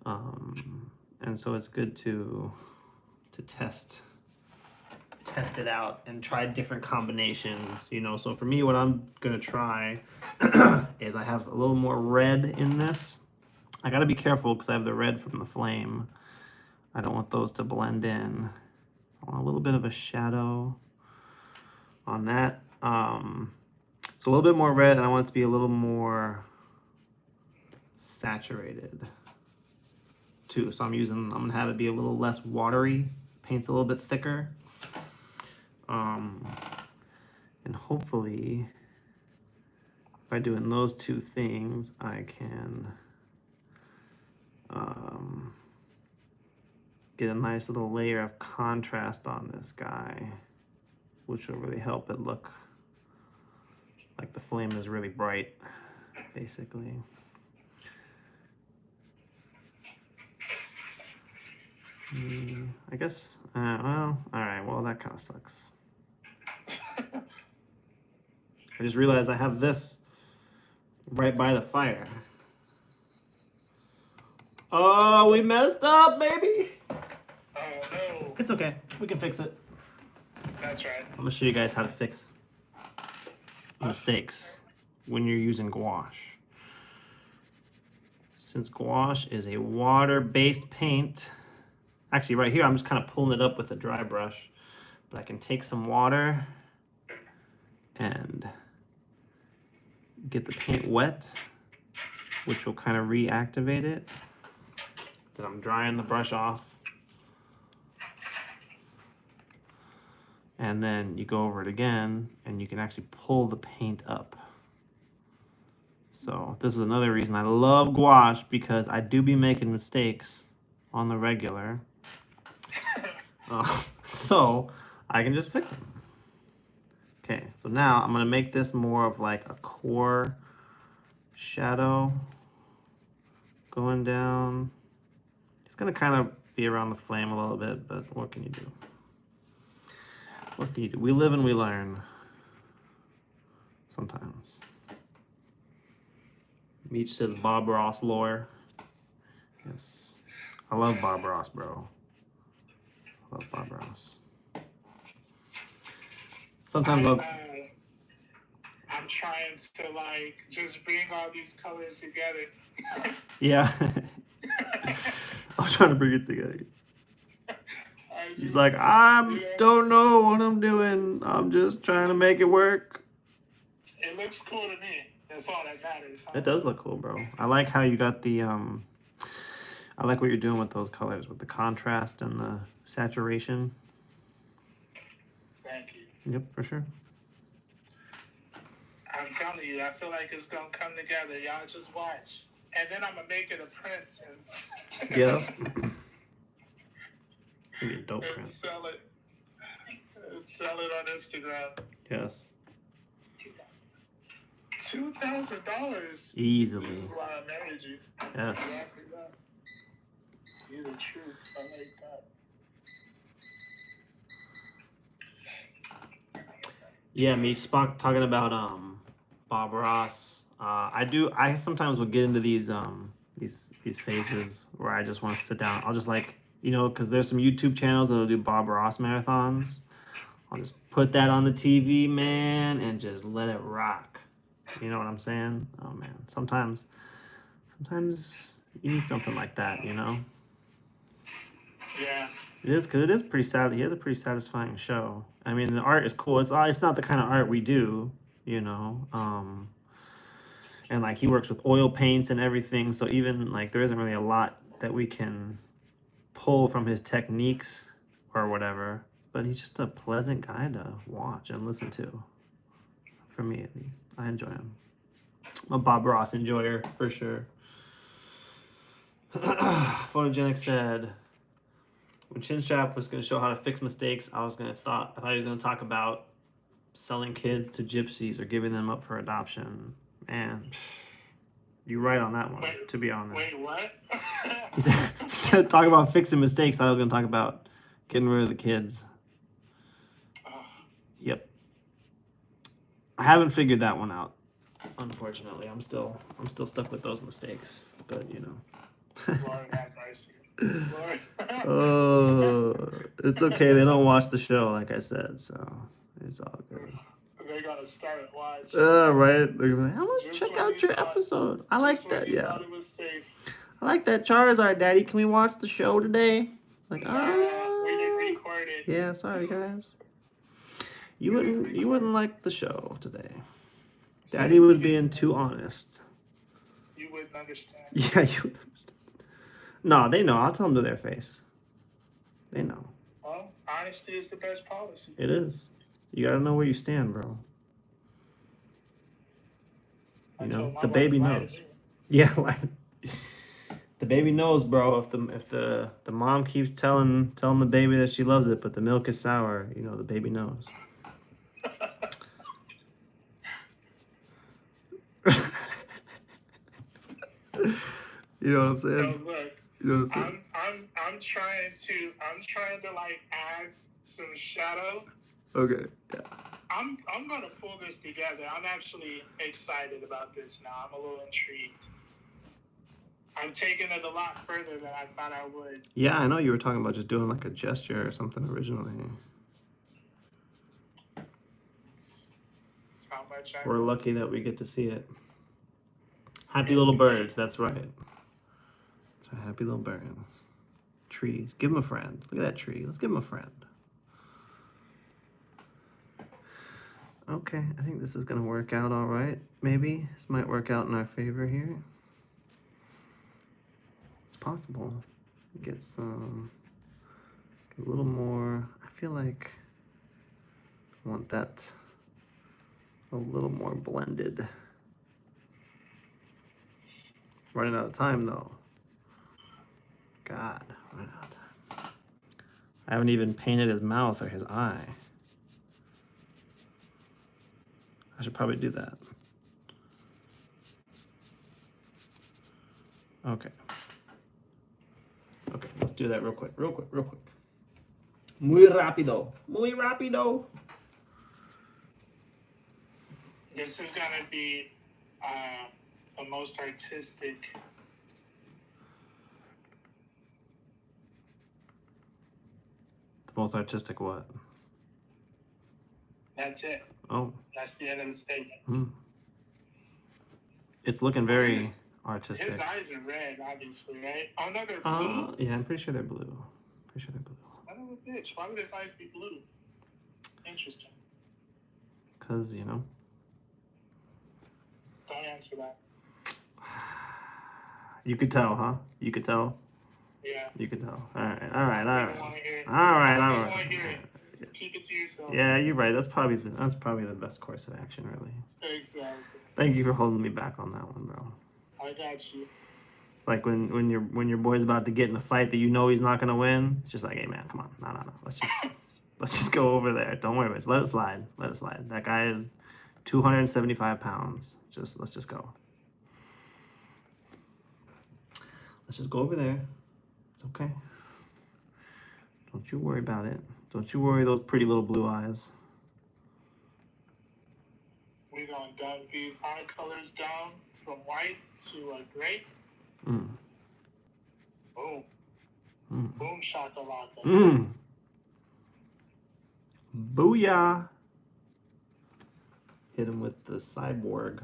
And so it's good to test it out and try different combinations, So for me, what I'm gonna try is I have a little more red in this. I gotta be careful because I have the red from the flame. I don't want those to blend in. I want a little bit of a shadow on that. So a little bit more red, and I want it to be a little more saturated too. So I'm gonna have it be a little less watery. Paint's a little bit thicker. And hopefully by doing those two things, I can get a nice little layer of contrast on this guy, which will really help it look like the flame is really bright, basically. I guess, well, alright, well, that kind of sucks. I just realized I have this right by the fire. Oh, we messed up, baby! Oh, no. It's okay, we can fix it. That's right. I'm gonna show you guys how to fix mistakes when you're using gouache. Since gouache is a water-based paint, actually right here I'm just kind of pulling it up with a dry brush, but I can take some water and get the paint wet, which will kind of reactivate it. Then I'm drying the brush off. And then you go over it again and you can actually pull the paint up. So this is another reason I love gouache, because I do be making mistakes on the regular. So I can just fix them. Okay, so now I'm gonna make this more of like a core shadow going down. It's gonna kind of be around the flame a little bit, but what can you do? What can you do? We live and we learn. Sometimes. Meech says Bob Ross lore. Yes. I love Bob Ross, bro. I love Bob Ross. Sometimes I'm trying to like just bring all these colors together. Yeah. I'm trying to bring it together. He's like, don't know what I'm doing. I'm just trying to make it work. It looks cool to me. That's all that matters. Huh? It does look cool, bro. I like how you got the I like what you're doing with those colors, with the contrast and the saturation. Thank you. Yep, for sure. I'm telling you, I feel like it's gonna come together. Y'all just watch, and then I'm gonna make it a print and yeah. It's gonna be a dope print. Sell it. And sell it on Instagram. Yes. $2,000. Easily. This is why I married you. Yes. Exactly that. You're the truth. I like that. Yeah, me Spock talking about Bob Ross. I sometimes will get into these phases where I just want to sit down. I'll just like, because there's some YouTube channels that'll do Bob Ross marathons. I'll just put that on the TV, man, and just let it rock. You know what I'm saying? Oh man, sometimes you need something like that, Yeah. It is, because it is pretty sad. He has a pretty satisfying show. I mean, the art is cool. It's not the kind of art we do, and like he works with oil paints and everything. So even like there isn't really a lot that we can pull from his techniques or whatever. But he's just a pleasant guy to watch and listen to. For me, at least, I enjoy him. I'm a Bob Ross enjoyer for sure. Photogenic said, when Chinstrap was going to show how to fix mistakes, I thought he was going to talk about selling kids to gypsies or giving them up for adoption. Man, you're right on that one, to be honest. Wait, what? He said talk about fixing mistakes. I was going to talk about getting rid of the kids. Yep. I haven't figured that one out. Unfortunately, I'm still stuck with those mistakes. But Lord have mercy. Lord. Oh, it's okay. They don't watch the show, like I said, so it's all good. They gotta start watching. Right. They're gonna be like, I'm gonna check out your episode. I like that. Yeah. It was safe. I like that Charizard, Daddy. Can we watch the show today? Like, we didn't record it. Yeah, sorry guys. You wouldn't like the show today. Daddy was being too honest. You wouldn't understand. Yeah, you would understand. No, they know. I'll tell them to their face. They know. Well, honesty is the best policy. It is. You gotta know where you stand, bro. The baby knows. Yeah, like the baby knows, bro. If the mom keeps telling the baby that she loves it, but the milk is sour, the baby knows. You know what I'm saying? So look, you know what I'm saying? I'm trying to like add some shadow. Okay. Yeah. I'm gonna pull this together. I'm actually excited about this now. I'm a little intrigued. I'm taking it a lot further than I thought I would. Yeah, I know you were talking about just doing like a gesture or something originally. That's how much We're lucky that we get to see it. Happy little birds, that's right. It's a happy little bird. Trees. Give him a friend. Look at that tree. Let's give him a friend. Okay, I think this is going to work out all right. Maybe this might work out in our favor here. It's possible. Get a little more. I feel like I want that a little more blended. Running out of time though. God, running out of time. I haven't even painted his mouth or his eye. I should probably do that. Okay. Okay, let's do that real quick. Muy rápido. Muy rápido. This is gonna be the most artistic. The most artistic what? That's it. Oh. That's the end of the statement. It's looking very artistic. His eyes are red, obviously, right? Oh no, they're blue. Yeah, I'm pretty sure they're blue. Son of a bitch. Why would his eyes be blue? Interesting. Because, you know. Don't answer that. You could tell, huh? You could tell? Yeah. You could tell. All right. I don't want to hear it. All right. want to hear it. Just keep it to yourself. Yeah, you're right. That's probably the best course of action, really. Exactly. Thank you for holding me back on that one, bro. I got you. It's like when your boy's about to get in a fight that you know he's not gonna win. It's just like, hey man, come on, no. Let's just go over there. Don't worry about it. Let it slide. That guy is 275 pounds. Let's just go. Let's just go over there. It's okay. Don't you worry about it. Don't you worry those pretty little blue eyes. We're gonna dump these eye colors down from white to a gray. Boom. Boom shakalaka. Booyah. Hit him with the cyborg.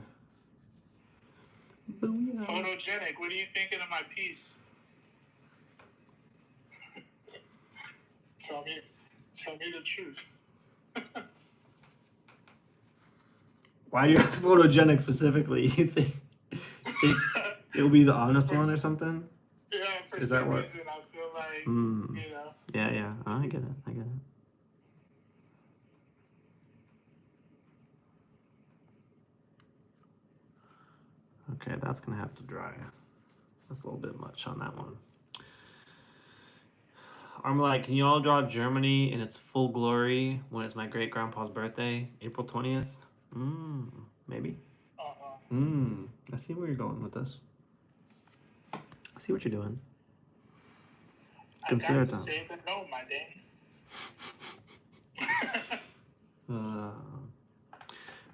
Booyah. Photogenic, what are you thinking of my piece? Tell me the truth. Why do you ask photogenic specifically? You think it'll be the honest one or something? Yeah, for Is some that what? reason I feel like, you know. Yeah. I get it. Okay, that's gonna have to dry. That's a little bit much on that one. I'm like, can you all draw Germany in its full glory when it's my great grandpa's birthday, April 20th? Maybe. I see where you're going with this. I see what you're doing. Consider it done. Say the no, my Dane.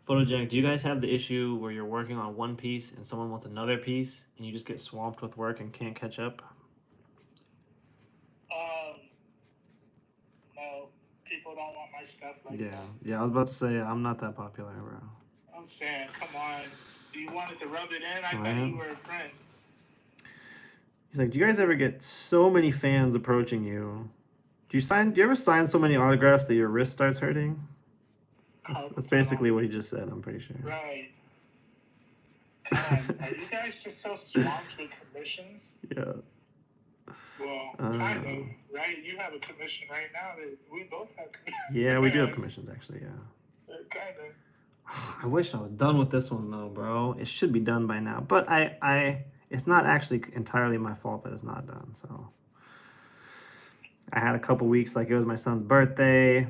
Photogenic, do you guys have the issue where you're working on one piece and someone wants another piece and you just get swamped with work and can't catch up? No, people don't want my stuff like that. Yeah, I was about to say, I'm not that popular, bro. I'm saying, come on. You wanted to rub it in? I thought you were a friend. He's like, do you guys ever get so many fans approaching you? Do you ever sign so many autographs that your wrist starts hurting? That's basically what he just said, I'm pretty sure. Right. Man, are you guys just so swamped with commissions? Yeah. Well, kind of, right? You have a commission right now. We both have commissions. Yeah, we do have commissions, actually, yeah. Kind of. I wish I was done with this one, though, bro. It should be done by now. But it's not actually entirely my fault that it's not done, so. I had a couple weeks, like it was my son's birthday,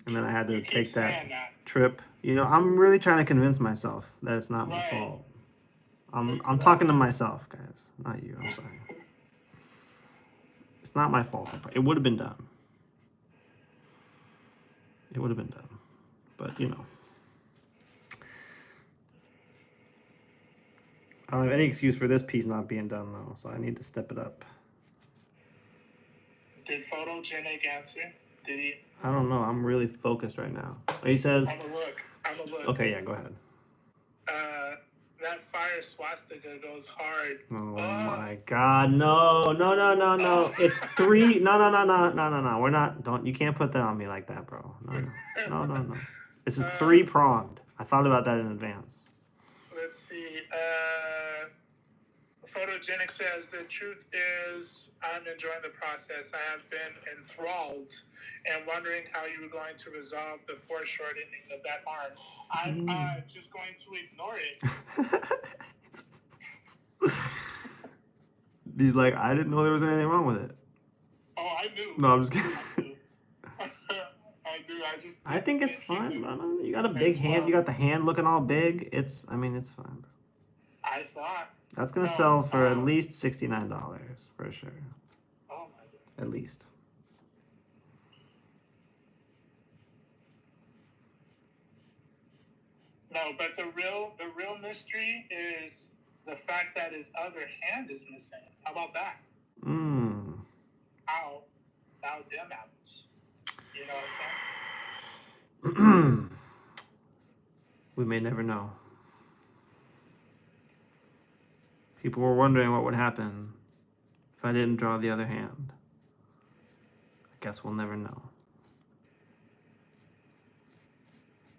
and then I had to take that trip. You know, I'm really trying to convince myself that it's not my fault. I'm talking to myself, guys, not you. I'm sorry. It's not my fault. It would have been done. It would have been done, but you know, I don't have any excuse for this piece not being done though, so I need to step it up. Did Photogenic answer? Did he? I don't know. I'm really focused right now. He says. I'm a look. Okay, yeah, go ahead. That fire swastika goes hard. Oh my God! No! It's 3. No. We're not. Don't. You can't put that on me like that, bro. No. This is 3-pronged. I thought about that in advance. Let's see. Photogenic says the truth is I'm enjoying the process. I have been enthralled and wondering how you were going to resolve the foreshortening of that arm. I'm just going to ignore it. He's like, I didn't know there was anything wrong with it. Oh, I knew. No, I'm just kidding. I knew. I knew. I just. I think it's fine, bro. You got a big As hand. well. You got the hand looking all big. It's fine, bro. I thought. That's gonna No, sell for at least $69 for sure. Oh my god. At least. No, but the real mystery is the fact that his other hand is missing. How about that? How dim apples? You know what I'm saying? We may never know. People were wondering what would happen if I didn't draw the other hand. I guess we'll never know.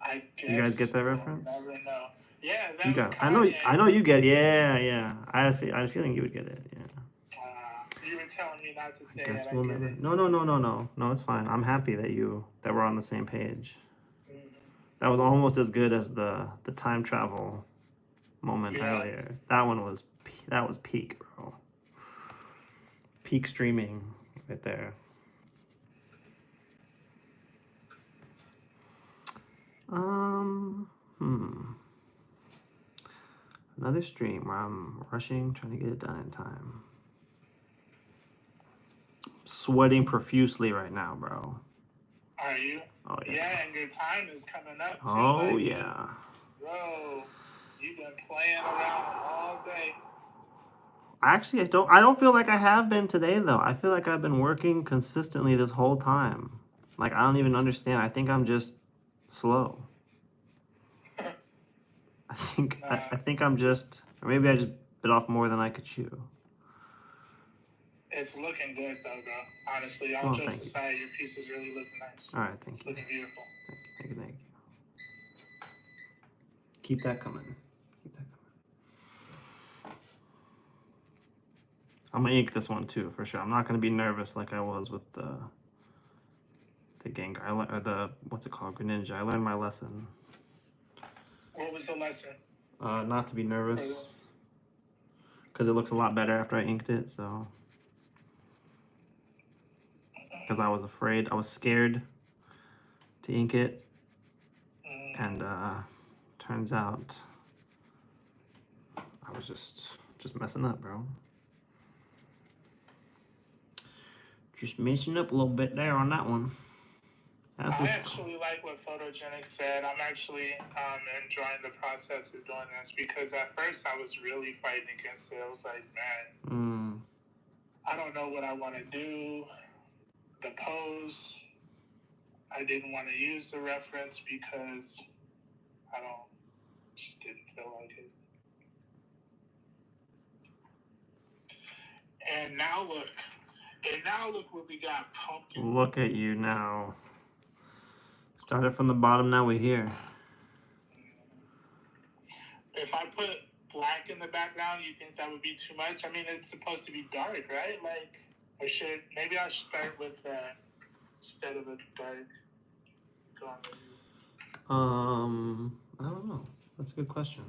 I guess You guys get that we'll reference? never know. Yeah, that You was got. Kanye. I know you get. Yeah. I had a feeling you would get it. Yeah. You were telling me not to say Guess that. we'll I get never. it. No, it's fine. I'm happy that we're on the same page. Mhm. That was almost as good as the time travel moment earlier. That was peak, bro. Peak streaming right there. Another stream where I'm rushing, trying to get it done in time. Sweating profusely right now, bro. Are you? Oh yeah. Yeah, and your time is coming up too. Oh like, yeah. Bro, you've been playing around all day. Actually, I don't feel like I have been today though. I feel like I've been working consistently this whole time. Like I don't even understand. I think I'm just slow. I think I'm just, or maybe I just bit off more than I could chew. It's looking good though, bro. Honestly, all jokes aside, your piece is really looking nice. All right, thank you. It's looking beautiful. Thank you. Keep that coming. I'm gonna ink this one too for sure. I'm not gonna be nervous like I was with the Gengar or the what's it called, Greninja. I learned my lesson. What was the lesson? Not to be nervous, because it looks a lot better after I inked it. So, because I was scared to ink it, and turns out I was just messing up, bro. Just messing up a little bit there on that one. I actually like what Photogenic said. I'm actually enjoying the process of doing this because at first I was really fighting against it. I was like, man, I don't know what I want to do. The pose, I didn't want to use the reference because just didn't feel like it. And now look what we got, pumpkin. Look at you now. Started from the bottom, now we're here. If I put black in the background, you think that would be too much? I mean, it's supposed to be dark, right? Like, maybe I'll start with instead of a dark garment. I don't know. That's a good question.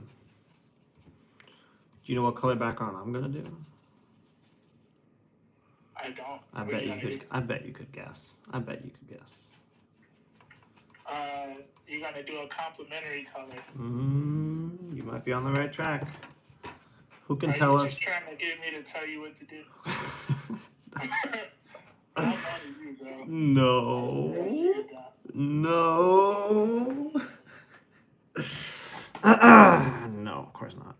Do you know what color background I'm gonna do? I don't. I bet you could guess. You're gonna do a complimentary color. You might be on the right track. Who can Are tell you us? just trying to get me to tell you what to do? I'm on you, bro. No. No, of course not.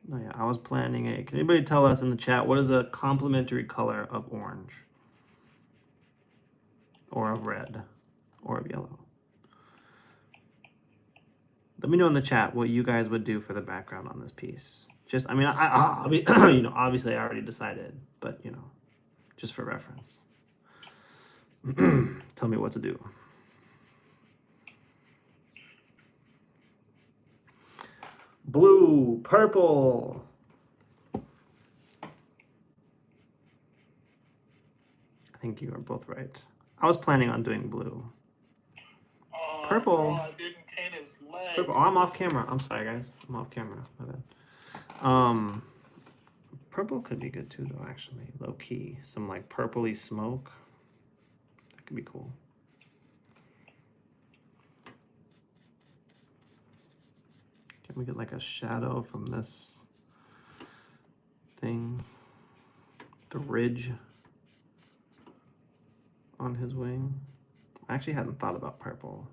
No, yeah, I was planning a. Can anybody tell us in the chat what is a complementary color of orange? Or of red? Or of yellow? Let me know in the chat what you guys would do for the background on this piece. Just, I mean, obviously I already decided, but, just for reference. Tell me what to do. Blue, purple. I think you are both right. I was planning on doing blue. Purple. Oh, I didn't paint his leg. Purple. Oh, I'm off camera. I'm sorry, guys. I'm off camera. My bad. Purple could be good too, though, actually. Low key. Some like purpley smoke. That could be cool. Can we get like a shadow from this thing? The ridge on his wing. I actually hadn't thought about purple.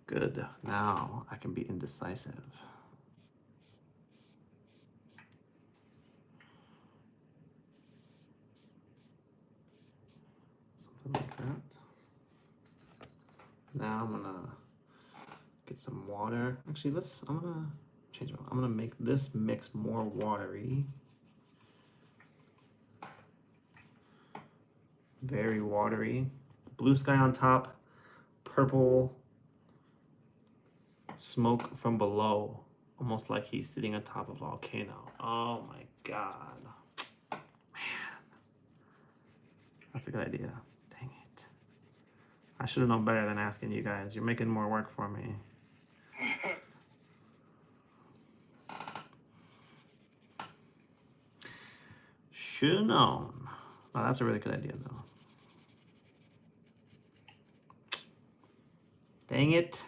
Good. Now I can be indecisive. Something like that. Now I'm gonna get some water. Actually, I'm gonna change it. I'm gonna make this mix more watery. Very watery. Blue sky on top, purple smoke from below, almost like he's sitting atop a volcano. Oh my god. Man. That's a good idea. Dang it. I should have known better than asking you guys. You're making more work for me. Should have known. Oh, that's a really good idea, though. Dang it.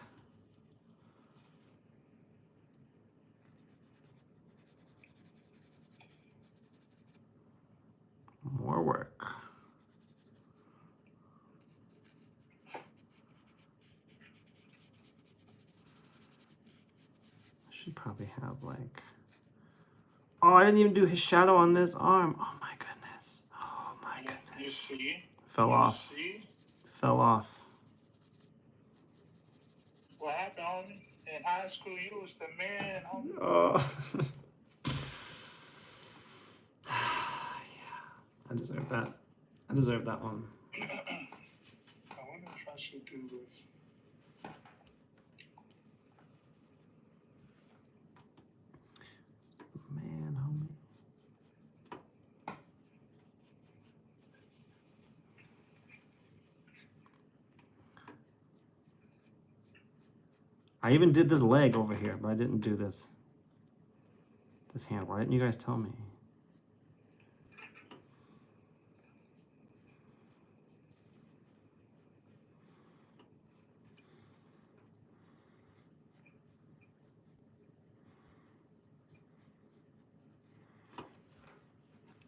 More work. I should probably have like... Oh, I didn't even do his shadow on this arm. Oh my goodness. Oh my goodness. You see? Fell off. See? Fell off. What happened, homie? In high school, you was the man, homie. Oh. Yeah. I deserve that. I deserve that one. I wonder if I should do this. Man, homie. I even did this leg over here, but I didn't do this hand. Why didn't you guys tell me?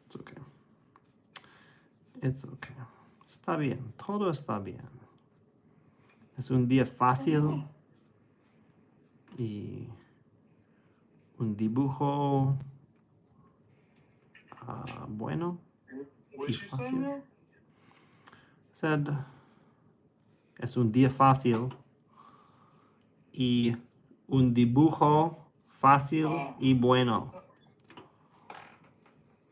It's okay. It's okay. Está bien. Todo está bien. Es un día fácil y un dibujo bueno y fácil. Said, es un día fácil y un dibujo fácil y bueno.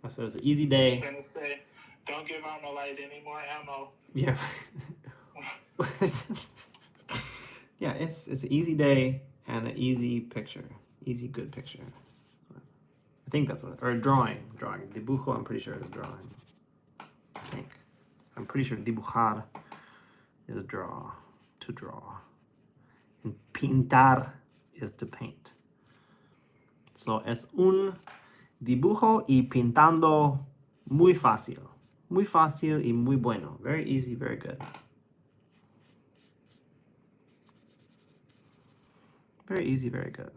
I said it's an easy day. I was gonna say, don't give Armalite any more ammo. Yeah. Yeah, it's an easy day and an easy picture. Easy, good picture. I think that's what, or drawing. Dibujo, I'm pretty sure is drawing. I think. I'm pretty sure dibujar is draw, to draw. And pintar is to paint. So es un dibujo y pintando muy fácil. Muy fácil y muy bueno. Very easy, very good. Very easy, very good.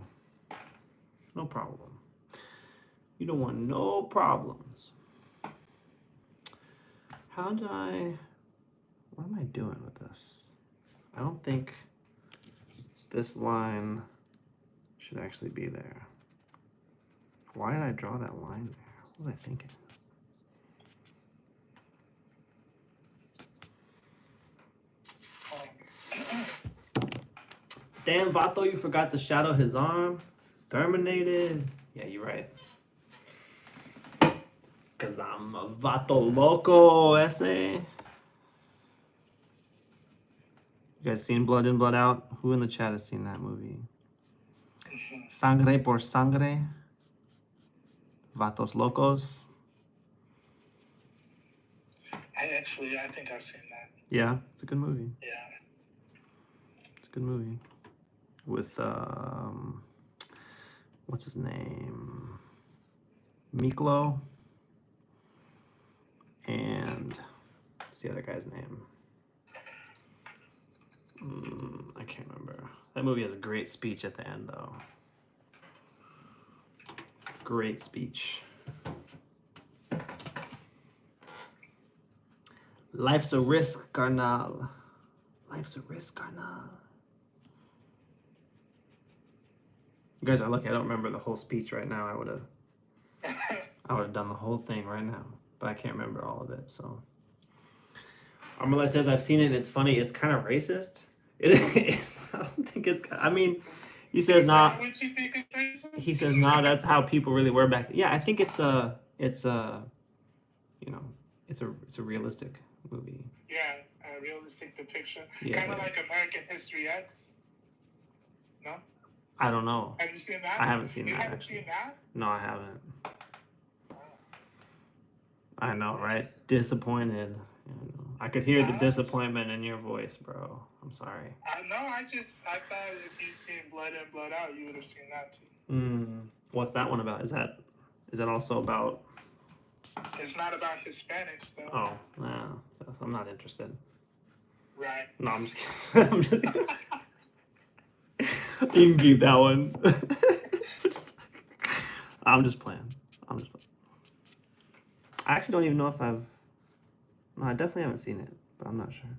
No problem. You don't want no problems. What am I doing with this? I don't think this line should actually be there. Why did I draw that line there? What was I thinking? Damn, Vato, you forgot to shadow his arm. Terminated. Yeah, you're right. Because I'm a Vato Loco essay. You guys seen Blood In, Blood Out? Who in the chat has seen that movie? Sangre por Sangre. Vatos Locos. I think I've seen that. Yeah, it's a good movie. Yeah. It's a good movie. With, what's his name? Miklo. And what's the other guy's name? I can't remember. That movie has a great speech at the end, though. Great speech. Life's a risk, carnal. Life's a risk, carnal. You guys are lucky I don't remember the whole speech right now. I would have done the whole thing right now, but I can't remember all of it. So Armala says I've seen it and it's funny. It's kind of racist. I don't think it's. I mean, he says not. He says no. That's how people really were back then. Yeah, I think it's a realistic movie. Yeah, a realistic depiction. Yeah. Kind of like American History X. No? I don't know. Have you seen that? I haven't seen you that. You haven't actually. seen that? No, I haven't. I know, right? Disappointed. I could hear the disappointment in your voice, bro. I'm sorry. I thought if you'd seen Blood In, Blood Out, you would have seen that too. What's that one about? Is that also about? It's not about Hispanics, though. Oh, no. I'm not interested. Right. No, I'm just kidding. You can keep that one. I'm just playing. I actually don't even know if I've... No, I definitely haven't seen it, but I'm not sure.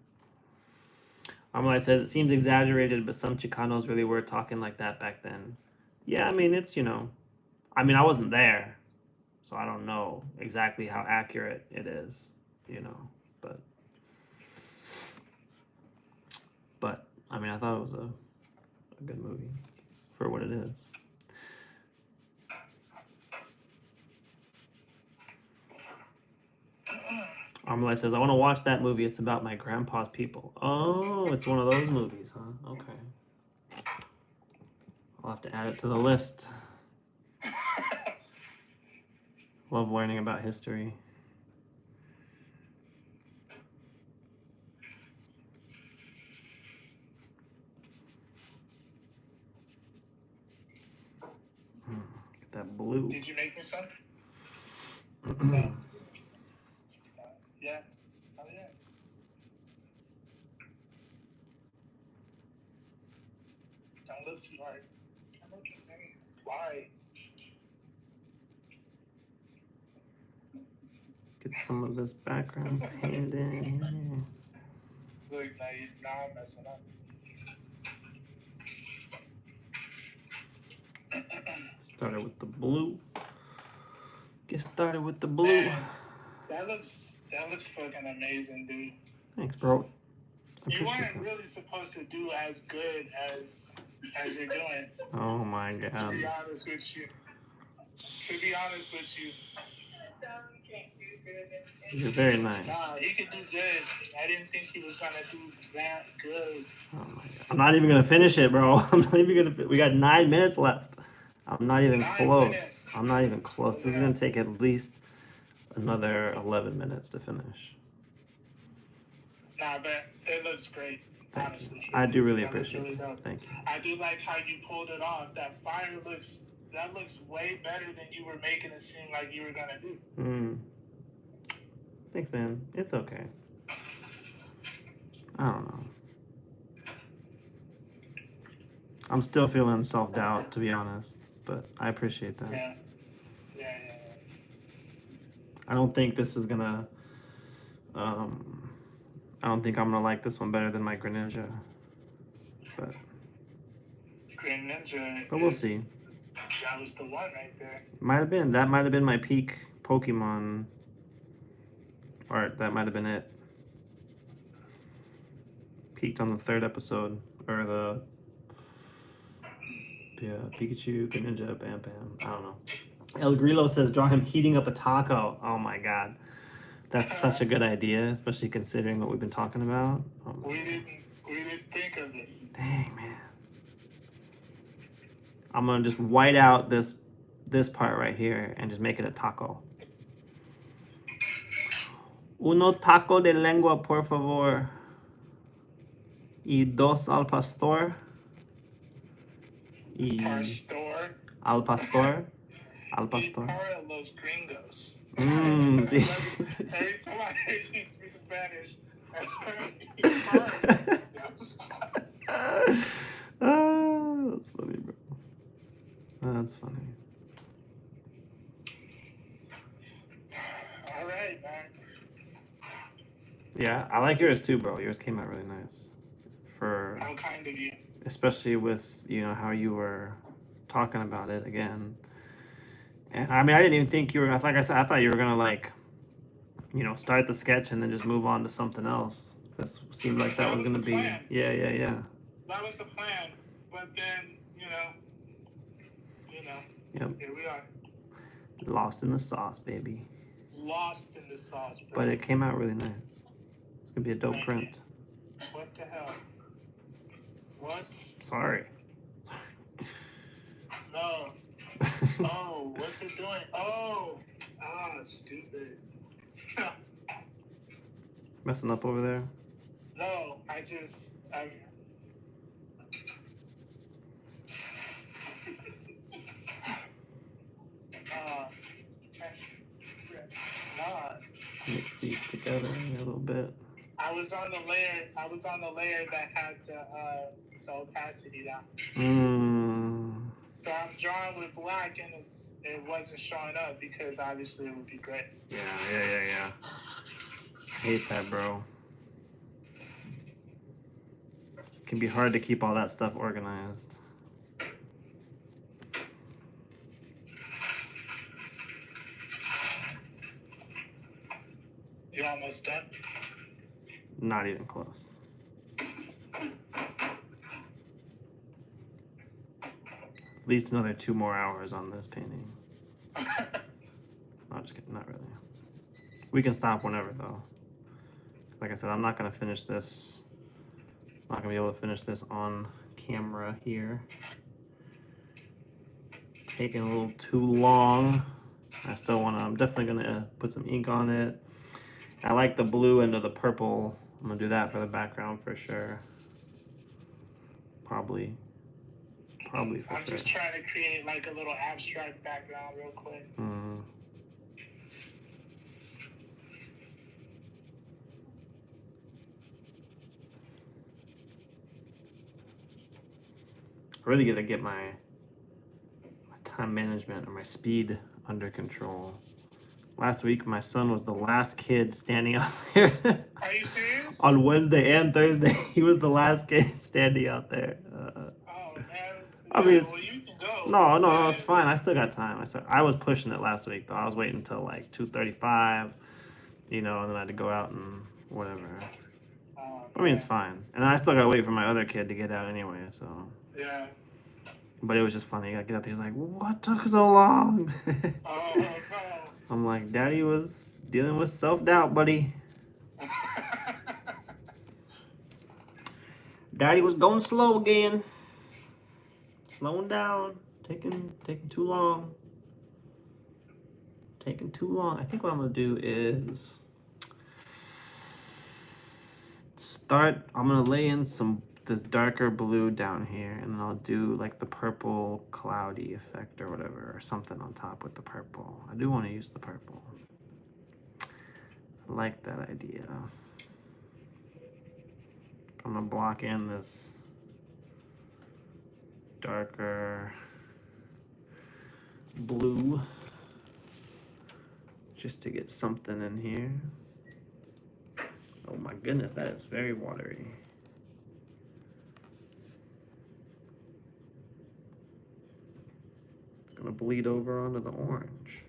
Armalite says, it seems exaggerated, but some Chicanos really were talking like that back then. Yeah, I mean, it's, I mean, I wasn't there, so I don't know exactly how accurate it is, but I mean, I thought it was a good movie for what it is. Armalite says, I want to watch that movie. It's about my grandpa's people. Oh, it's one of those movies, huh? Okay. I'll have to add it to the list. Love learning about history. Get that blue. Did you make me some? No. Yeah. Oh, yeah. Don't look too hard. I'm looking at me. Why? Get some of this background painted in. Look, now I'm messing up. Started with the blue. Get started with the blue. Man, that looks fucking amazing, dude. Thanks, bro. You weren't really supposed to do as good as you're doing. Oh my god. To be honest with you. You're very nice. Nah, he could do good. I didn't think he was gonna do that good. Oh my god. I'm not even gonna finish it, bro. We got 9 minutes left. I'm not even close. I'm not even close. This is gonna take at least another 11 minutes to finish. Nah, but it looks great. Honestly, I do really appreciate it. Thank you. I do like how you pulled it off. That fire looks way better than you were making it seem like you were gonna do. Thanks, man. It's okay. I don't know. I'm still feeling self-doubt, to be honest, but I appreciate that. Yeah. I don't think this is gonna. I don't think I'm gonna like this one better than my Greninja, but. Greninja. But we'll see. That was the one right there. That might have been my peak Pokemon. Or that might have been it. Peaked on the 3rd episode. Or the... Yeah, Pikachu, Greninja, Bam Bam. I don't know. El Grillo says, draw him heating up a taco. Oh my god. That's such a good idea, especially considering what we've been talking about. Oh we didn't think of it. Dang, man. I'm gonna just white out this part right here and just make it a taco. Uno taco de lengua, por favor. Y dos al pastor. Y Pastor. al pastor. Al Y pastor. para los gringos. Sí. Every time I hear you speak Spanish, y para los gringos. That's funny, bro. That's funny. All right, man. Yeah, I like yours too, bro. Yours came out really nice. For How kind of you. especially with, you know, how you were talking about it again. And I mean, I didn't even think you were, like I said, I thought you were gonna like, you know, start the sketch and then just move on to something else. This seemed like that was gonna the be, plan. yeah. That was the plan. But then, Yep. here we are. Lost in the sauce, baby. Lost in the sauce, bro. But it came out really nice. It's gonna be a dope Thank print. What the hell? What? Sorry. No. Oh, what's it doing? Oh. Stupid. Messing up over there? No, nah. Mix these together a little bit. I was on the layer that had the opacity down. So I'm drawing with black and it wasn't showing up because obviously it would be gray. Yeah. Hate that, bro. It can be hard to keep all that stuff organized. You almost done? Not even close. At least another 2 more hours on this painting. No, just kidding, not really. We can stop whenever though. Like I said, I'm not gonna finish this. I'm not gonna be able to finish this on camera here. Taking a little too long. I'm definitely gonna put some ink on it. I like the blue into the purple. I'm gonna do that for the background for sure. Probably for I'm sure. just trying to create like a little abstract background real quick. I really gotta get my time management or my speed under control. Last week, my son was the last kid standing out there. Are you serious? On Wednesday and Thursday, he was the last kid standing out there. Oh man. I mean, well, you can go. No, it's fine. I still got time. I was pushing it last week though. I was waiting until like 2:35, you know, and then I had to go out and whatever. I mean, it's fine. And I still gotta wait for my other kid to get out anyway. So. Yeah. But it was just funny. I get out there, he's like, "What took so long?" Oh no. I'm like, "Daddy was dealing with self-doubt, buddy. Daddy was going slow again. Slowing down. Taking too long. Taking too long." I think what I'm gonna do is I'm gonna lay in this darker blue down here, and then I'll do like the purple cloudy effect or whatever, or something on top with the purple. I do want to use the purple. I like that idea. I'm gonna block in this darker blue just to get something in here. Oh my goodness, that is very watery. It's gonna bleed over onto the orange.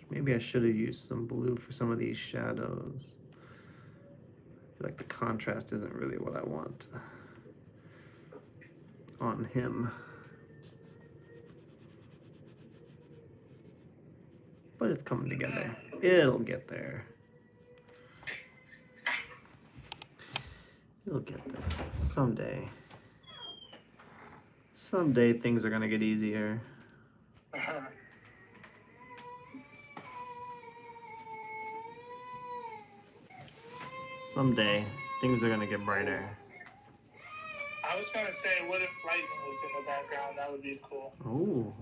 Maybe I should have used some blue for some of these shadows. I feel like the contrast isn't really what I want on him. But it's coming together. It'll get there. It'll get there. Someday. Someday things are gonna get easier. Someday things are gonna get brighter. I was gonna say, what if lightning was in the background? That would be cool. Oh,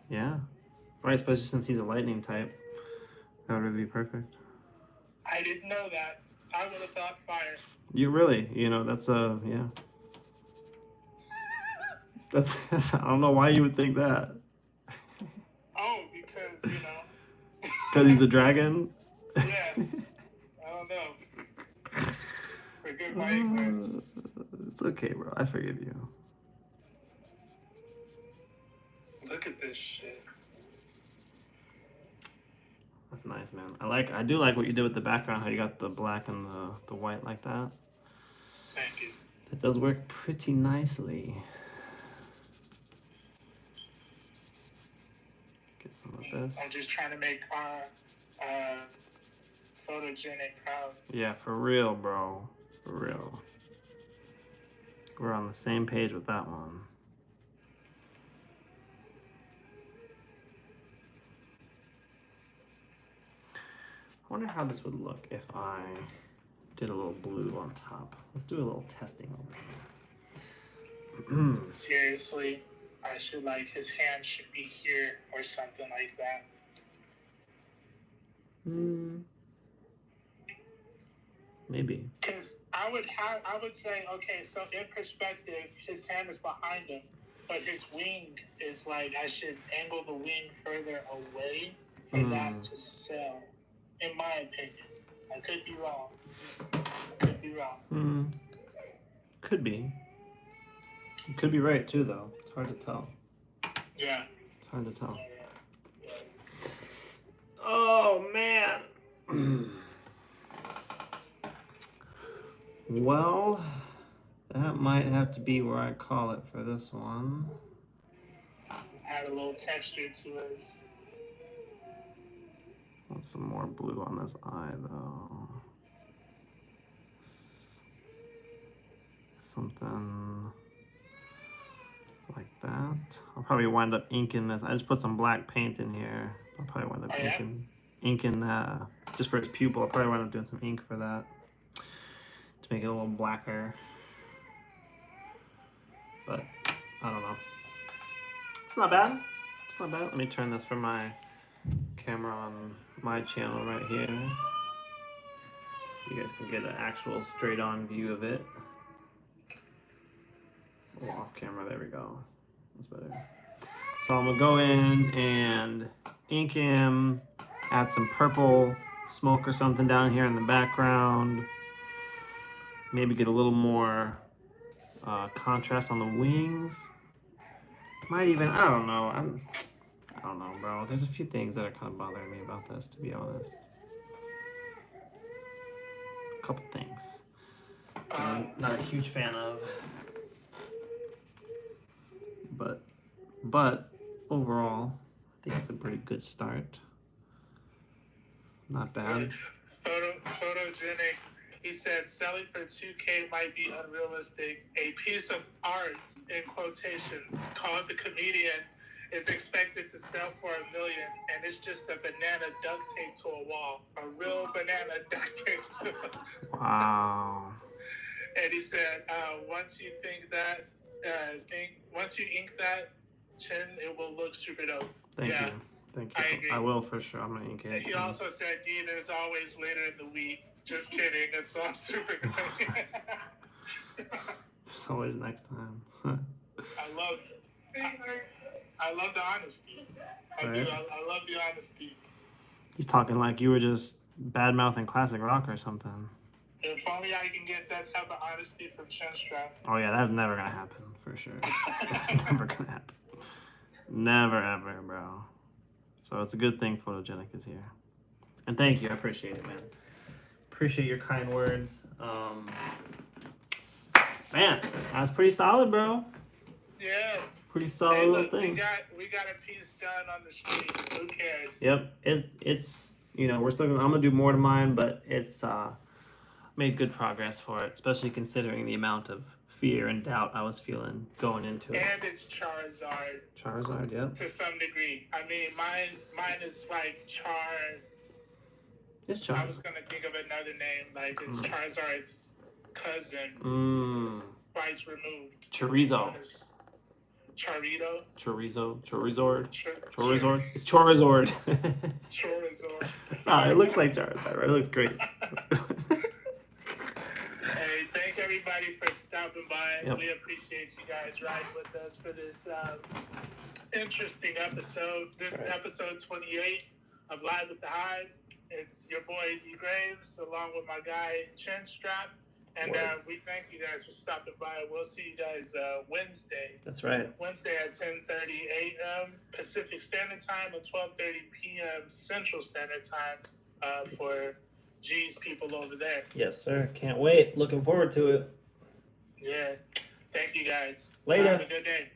yeah. Right, especially since he's a lightning type. That would really be perfect. I didn't know that. I would have thought fire. You really, that's yeah. That's I don't know why you would think that. Oh, because Because he's a dragon. Yeah. I don't know. For good fighting words. It's okay, bro. I forgive you. Look at this shit. That's nice, man. I do like what you did with the background. How you got the black and the white like that. Thank you. That does work pretty nicely. Get some of this. I'm just trying to make our photogenic proud. Yeah, for real, bro. For real. We're on the same page with that one. I wonder how this would look if I did a little blue on top. Let's do a little testing over here. Seriously, I should his hand should be here or something like that. Maybe. Because I would say, okay, so in perspective, his hand is behind him, but his wing is I should angle the wing further away for that to sell, in my opinion. I could be wrong. Could be. You could be right too, though. It's hard to tell. Yeah. It's hard to tell. Yeah. Oh man. Well, that might have to be where I call it for this one. Add a little texture to it. Want some more blue on this eye, though. Something like that. I'll probably wind up inking this. I just put some black paint in here. I'll probably wind up inking that just for its pupil. I'll probably wind up doing some ink for that to make it a little blacker. But I don't know. It's not bad. It's not bad. Let me turn this from my camera on my channel right here. You guys can get an actual straight-on view of it. A little off camera. There we go. That's better. So I'm gonna go in and ink him. Add some purple smoke or something down here in the background. Maybe get a little more contrast on the wings. Might even, I don't know. I don't know, bro. There's a few things that are kind of bothering me about this, to be honest. A couple things. I'm not a huge fan of. But overall, I think it's a pretty good start. Not bad. Photogenic. He said selling for $2K might be unrealistic. A piece of art, in quotations, called The Comedian, is expected to sell for $1 million, and it's just a banana duct tape to a wall. A real banana duct tape to a wall. Wow. And he said, once you ink that chin, it will look super dope. Thank you. Thank you. I agree. I will for sure. I'm gonna ink it. And he also said, D, there's always later in the week. Just kidding. It's all super good. There's always next time. I love the honesty. I love the honesty. He's talking like you were just bad mouthing classic rock or something. If only I can get that type of honesty from Chenstrap. Oh yeah, that's never gonna happen for sure. That's never gonna happen. Never ever, bro. So it's a good thing Photogenic is here. And thank you, I appreciate it, man. Appreciate your kind words. Man, that's pretty solid, bro. Yeah. Pretty solid little thing. We got a piece done on the street. Who cares? Yep. It's we're still I'm gonna do more to mine, but it's made good progress for it, especially considering the amount of fear and doubt I was feeling going into it. And it's Charizard. Charizard, yep. To some degree. I mean, mine is like It's Charizard. I was gonna think of another name, like it's Charizard's cousin. twice removed. Chorizo. Charito. Chorizo. Chorizord. Charizard. Chorizord. It's Chorizord. Charizard. Nah, it looks like Charizard, right? It looks great. Hey, thank everybody for stopping by. Yep. We appreciate you guys riding with us for this interesting episode. This is episode 28 of Live with the Hive. It's your boy D Graves along with my guy Chin Strap. And we thank you guys for stopping by. We'll see you guys Wednesday. That's right. Wednesday at 10:30 a.m. Pacific Standard Time and 12:30 p.m. Central Standard Time for G's people over there. Yes, sir. Can't wait. Looking forward to it. Yeah. Thank you guys. Later. Have a good day.